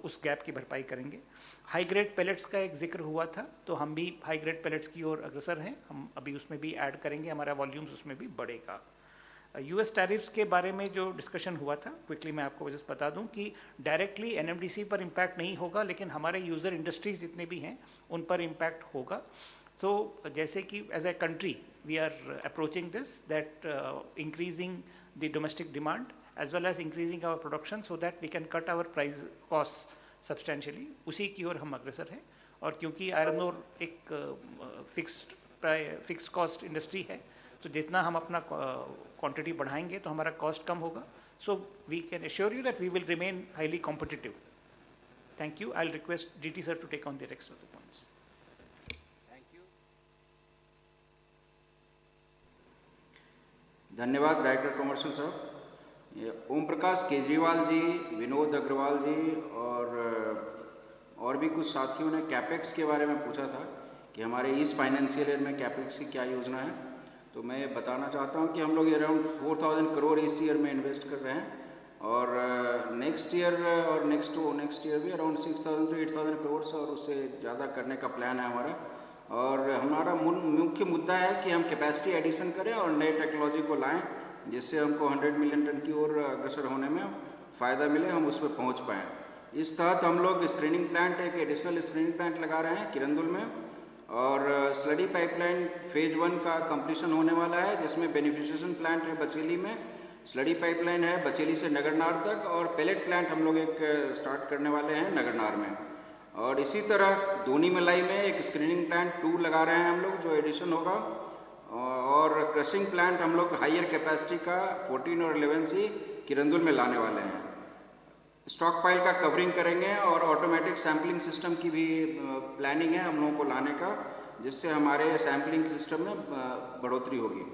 उस गैप की भरपाई करेंगे। हाई ग्रेड पैलेट्स का एक जिक्र हुआ था, तो हम भी हाई ग्रेड पैलेट्स की ओर अग्रसर हैं। हम अभी उसमें भी ऐड करेंगे, हमारा वॉल्यूम्स उसमें भी बढ़ेगा। US टैरिफ्स के बारे में जो डिस्कशन हुआ था, क्विकली मैं आपको वजह बता दूं कि डायरेक्टली NMDC पर इम्पैक्ट नहीं होगा, लेकिन हमारे यूज़र इंडस्ट्रीज जितने भी हैं उन पर इम्पैक्ट होगा। तो जैसे कि as a country we are approaching this that increasing the domestic demand as well as increasing our production so that we can cut our price costs substantially, उसी की ओर हम अग्रसर हैं। और क्योंकि आयरन ओर एक फिक्स्ड कॉस्ट इंडस्ट्री है, तो जितना हम अपना क्वांटिटी बढ़ाएंगे तो हमारा कॉस्ट कम होगा। So we can assure you that we will remain highly competitive. Thank you. I will request DT sir to take on the next of the points.
Thank you. धन्यवाद डायरेक्टर कमर्शियल साहब। ओम प्रकाश केजरीवाल जी, विनोद अग्रवाल जी और भी कुछ साथियों ने capex के बारे में पूछा था कि हमारे इस फाइनेंशियल ईयर में कैपेक्स की क्या योजना है। तो मैं बताना चाहता हूं कि हम लोग अराउंड 4,000 करोड़ इस ईयर में इन्वेस्ट कर रहे हैं, और नेक्स्ट ईयर और नेक्स्ट ईयर भी अराउंड 6,000 to 8,000 करोड़ से और उससे ज़्यादा करने का प्लान है हमारा। और हमारा मुख्य मुद्दा है कि हम कैपेसिटी एडिशन करें और नई टेक्नोलॉजी को लाएँ, जिससे हमको 100 मिलियन टन की ओर अग्रसर होने में फ़ायदा मिले, हम उस पर पहुँच पाएँ। इस तहत हम लोग स्क्रीनिंग प्लांट, एक एडिशनल स्क्रीनिंग प्लांट लगा रहे हैं किरंदुल में, और स्लडी पाइपलाइन फेज 1 का कंप्लीशन होने वाला है, जिसमें बेनिफिशिएशन प्लांट है बचेली में, स्लडी पाइपलाइन है बचेली से नगरनार तक, और पैलेट प्लांट हम लोग एक स्टार्ट करने वाले हैं नगरनार में। और इसी तरह दोनी मलाई में एक स्क्रीनिंग प्लांट 2 लगा रहे हैं हम लोग, जो एडिशन होगा, और क्रशिंग प्लांट हम लोग हाइयर कैपेसिटी का 14 और 11 से किरंदुल में लाने वाले हैं। स्टॉक पाइल का कवरिंग करेंगे और ऑटोमेटिक सैम्पलिंग सिस्टम की भी प्लानिंग है हम लोगों को लाने का, जिससे हमारे सैम्पलिंग सिस्टम में बढ़ोतरी होगी।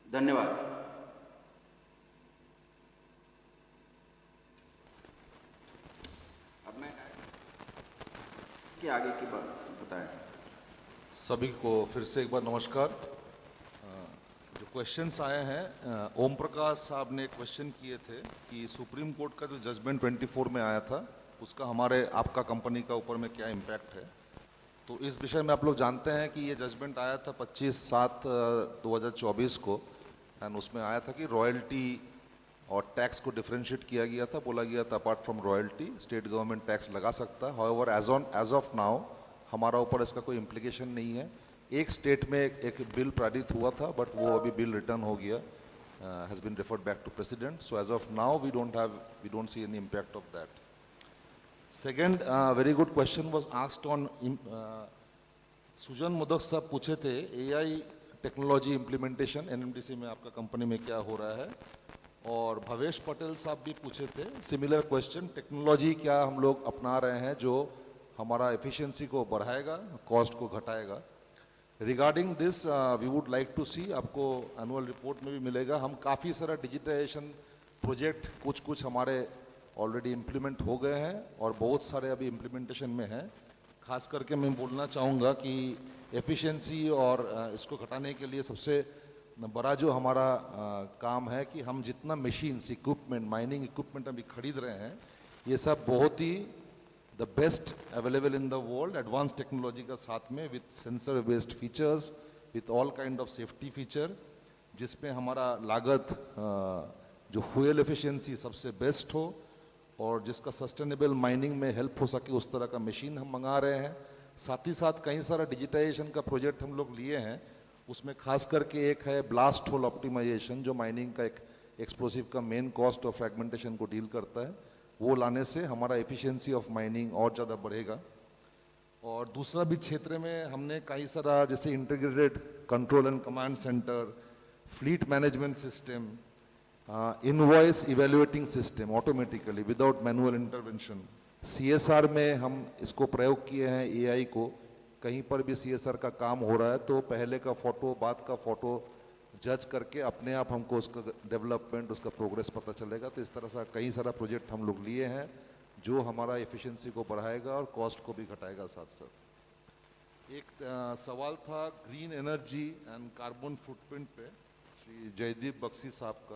धन्यवाद। अब मैं कि आगे की बात बताएं।
सभी को फिर से एक बार नमस्कार। जो क्वेश्चंस आए हैं, ओम प्रकाश साहब ने क्वेश्चन किए थे कि सुप्रीम कोर्ट का जो जजमेंट 24 में आया था उसका हमारे आपका कंपनी का ऊपर में क्या इम्पैक्ट है। तो इस विषय में आप लोग जानते हैं कि ये जजमेंट आया था 25/7/2024 को, एंड उसमें आया था कि रॉयल्टी और टैक्स को डिफरेंशिएट किया गया था। बोला गया था apart from royalty state government tax लगा सकता है। हाउएवर एज ऑफ नाउ हमारा ऊपर इसका कोई इम्प्लीकेशन नहीं है। एक स्टेट में एक बिल पारित हुआ था, बट वो अभी बिल रिटर्न हो गया, has been referred back to president. So as of now we don't see any impact of that. Second very good question was asked on, Sujan Modak साहब पूछे थे AI टेक्नोलॉजी इम्प्लीमेंटेशन NMDC में आपका company में क्या हो रहा है, और भवेश पटेल साहब भी पूछे थे सिमिलर क्वेश्चन, टेक्नोलॉजी क्या हम लोग अपना रहे हैं जो हमारा एफिशिएंसी को बढ़ाएगा, कॉस्ट को घटाएगा। Regarding this we would like to see, आपको एनुअल रिपोर्ट में भी मिलेगा, हम काफ़ी सारा डिजिटाइजेशन प्रोजेक्ट कुछ हमारे ऑलरेडी इम्प्लीमेंट हो गए हैं और बहुत सारे अभी इम्प्लीमेंटेशन में हैं। खास करके मैं बोलना चाहूँगा कि एफिशिएंसी और इसको घटाने के लिए सबसे बड़ा जो हमारा काम है कि हम जितना मशीन्स, इक्विपमेंट, माइनिंग इक्विपमेंट अभी खरीद रहे हैं, ये सब बहुत ही the best available in the world, advance technology का साथ में, with sensor based features, with all kind of safety feature, जिसमें हमारा लागत जो फ्यूल एफिशिएंसी सबसे बेस्ट हो और जिसका सस्टेनेबल माइनिंग में हेल्प हो सके, उस तरह का मशीन हम मंगा रहे हैं। साथ ही साथ कई सारा डिजिटाइजेशन का प्रोजेक्ट हम लोग लिए हैं, उसमें खास करके एक है ब्लास्ट होल ऑप्टिमाइजेशन, जो माइनिंग का एक एक्सप्लोसिव का मेन कॉस्ट और फ्रैगमेंटेशन को डील करता है। वो लाने से हमारा एफिशिएंसी ऑफ माइनिंग और ज़्यादा बढ़ेगा। और दूसरा भी क्षेत्र में हमने कई सारा, जैसे integrated control and command centre, fleet management system, invoice evaluating system automatically without manual intervention, CSR में हम इसको प्रयोग किए हैं AI को। कहीं पर भी CSR का काम हो रहा है तो पहले का फ़ोटो, बाद का फ़ोटो जज करके अपने आप हमको उसका डेवलपमेंट, उसका प्रोग्रेस पता चलेगा। तो इस तरह से कई सारा प्रोजेक्ट हम लोग लिए हैं जो हमारा एफिशिएंसी को बढ़ाएगा और कॉस्ट को भी घटाएगा साथ साथ। एक सवाल था green energy and carbon footprint पे श्री जयदीप बख्शी साहब का।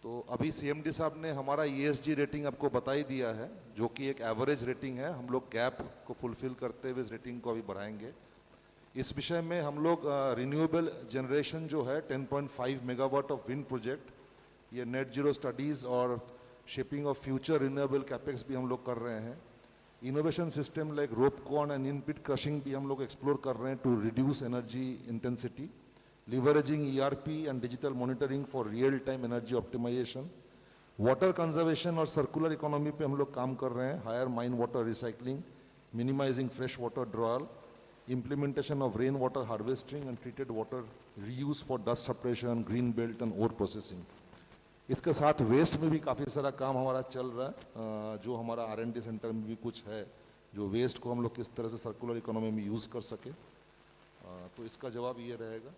तो अभी CMD साहब ने हमारा ESG रेटिंग आपको बता ही दिया है, जो कि एक एवरेज रेटिंग है। हम लोग गैप को फुलफिल करते हुए इस रेटिंग को अभी बढ़ाएंगे। इस विषय में हम लोग रिन्यूएबल जनरेशन जो है 10.5 मेगावाट ऑफ विंड प्रोजेक्ट, ये नेट जीरो स्टडीज़ और shaping of future renewable capex भी हम लोग कर रहे हैं। Innovation system like rope corn and in pit crushing भी हम लोग एक्सप्लोर कर रहे हैं to reduce energy intensity, leveraging ERP and digital monitoring for real time energy optimization, water conservation और सर्कुलर इकोनॉमी पे हम लोग काम कर रहे हैं, higher mine water recycling, minimizing fresh water drawal, implementation of rain water harvesting and treated water reuse for dust separation, green belt and ore processing. इसके साथ वेस्ट में भी काफ़ी सारा काम हमारा चल रहा है, जो हमारा R&D सेंटर में भी कुछ है, जो वेस्ट को हम लोग किस तरह से सर्कुलर इकोनॉमी में यूज़ कर सके। तो इसका जवाब ये रहेगा।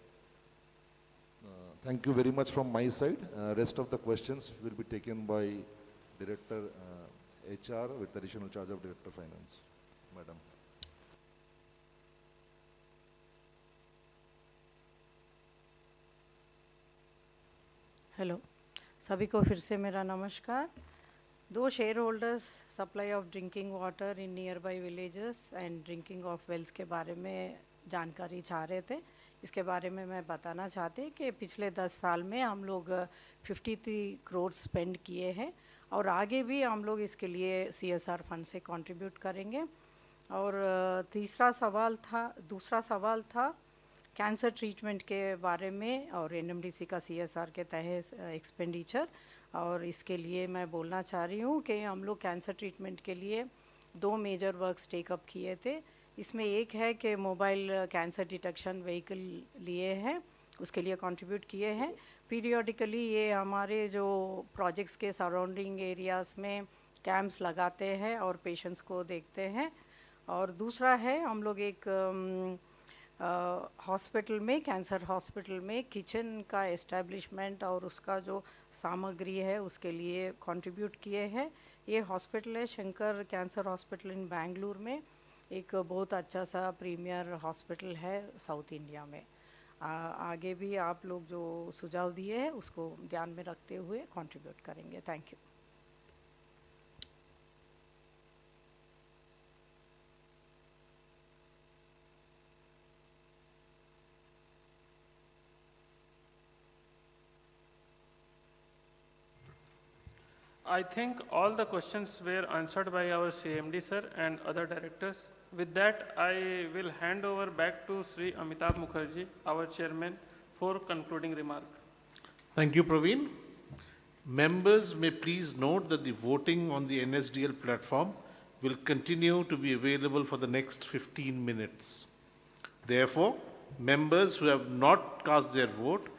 Thank you very much from my side. Rest of the questions will be taken by Director HR with additional charge of Director Finance, Madam.
Hello, सभी को फिर से मेरा नमस्कार। दो share holders supply of drinking water in nearby villages and drinking of wells के बारे में जानकारी चाह रहे थे। इसके बारे में मैं बताना चाहती कि पिछले 10 साल में हम लोग 53 करोड़ स्पेंड किए हैं और आगे भी हम लोग इसके लिए CSR फंड से कंट्रीब्यूट करेंगे। और दूसरा सवाल था कैंसर ट्रीटमेंट के बारे में और NMDC का CSR के तहत एक्सपेंडिचर। और इसके लिए मैं बोलना चाह रही हूँ कि हम लोग कैंसर ट्रीटमेंट के लिए 2 मेजर वर्क्स टेकअप किए थे। इसमें एक है कि मोबाइल कैंसर डिटेक्शन व्हीकल लिए हैं, उसके लिए कंट्रीब्यूट किए हैं। पीरियोडिकली ये हमारे जो प्रोजेक्ट्स के सराउंडिंग एरियाज़ में कैंप्स लगाते हैं और पेशेंट्स को देखते हैं। और दूसरा है हम लोग एक हॉस्पिटल में, कैंसर हॉस्पिटल में किचन का एस्टेब्लिशमेंट और उसका जो सामग्री है उसके लिए कंट्रीब्यूट किए हैं। ये हॉस्पिटल है Shankar cancer hospital in Bengaluru में, एक बहुत अच्छा सा प्रीमियर हॉस्पिटल है साउथ इंडिया में। आगे भी आप लोग जो सुझाव दिए हैं उसको ध्यान में रखते हुए कंट्रीब्यूट करेंगे। Thank you.
I think all the questions were answered by our CMD sir and other directors. With that, I will hand over back to Sri Amitabh Mukherjee, our chairman, for concluding remark.
Thank you, Praveen. Members may please note that the voting on the NSDL platform will continue to be available for the next 15 minutes. Therefore, members who have not cast their vote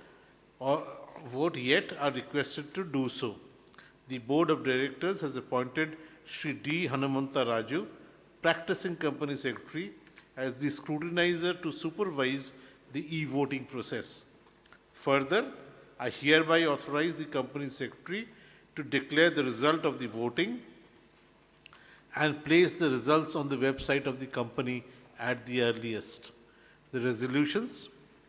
or vote yet are requested to do so. The Board of Directors has appointed Shri D. Hanumanta Raju, Practicing Company Secretary, as the scrutinizer to supervise the e-voting process. Further, I hereby authorize the Company Secretary to declare the result of the voting and place the results on the website of the company at the earliest. The resolutions,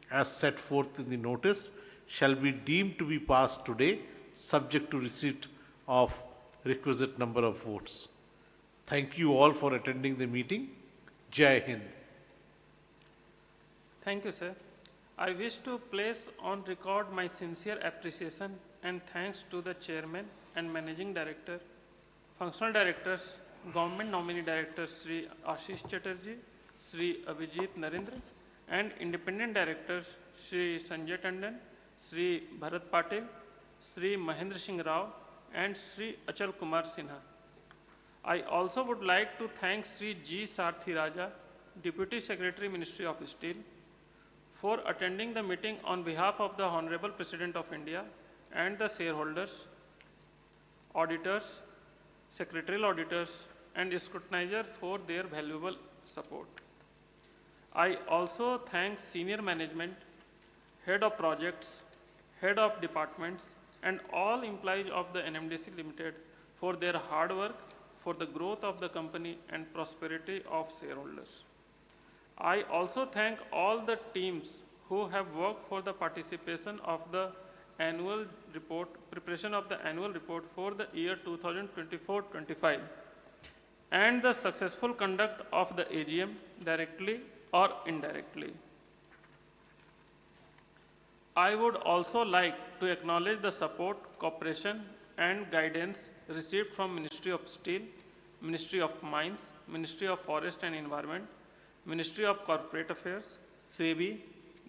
as set forth in the notice, shall be deemed to be passed today, subject to receipt of requisite number of votes. Thank you all for attending the meeting. Jai Hind.
Thank you, sir. I wish to place on record my sincere appreciation and thanks to the chairman and managing director, functional directors, government nominee directors Sri Ashish Chatterjee, Sri Abhijit Narendra, and independent directors Sri Sanjay Tandon, Sri Bharat Patil, Sri Mahendra Singh Rao, and Sri Achal Kumar Sinha. I also would like to thank Sri G. Sarthi Raja, Deputy Secretary, Ministry of Steel, for attending the meeting on behalf of the Honorable President of India and the shareholders, auditors, secretarial auditors, and scrutinizers for their valuable support. I also thank senior management, head of projects, head of departments, and all employees of the NMDC Limited for their hard work for the growth of the company and prosperity of shareholders. I also thank all the teams who have worked for the participation of the annual report, preparation of the annual report for the year 2024-25 and the successful conduct of the AGM directly or indirectly. I would also like to acknowledge the support, cooperation, and guidance received from Ministry of Steel, Ministry of Mines, Ministry of Forest and Environment, Ministry of Corporate Affairs, SEBI,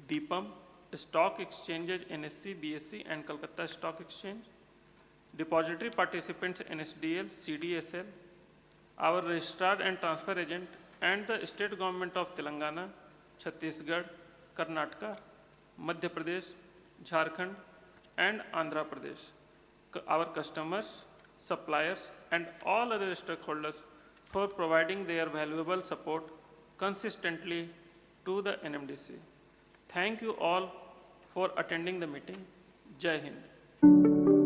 DIPAM, Stock Exchanges NSE, BSE, and Kolkata Stock Exchange, depository participants NSDL, CDSL, our registrar and transfer agent, and the state government of Telangana, Chhattisgarh, Karnataka, Madhya Pradesh, Jharkhand, and Andhra Pradesh, our customers, suppliers, and all other stakeholders for providing their valuable support consistently to the NMDC. Thank you all for attending the meeting. Jai Hind.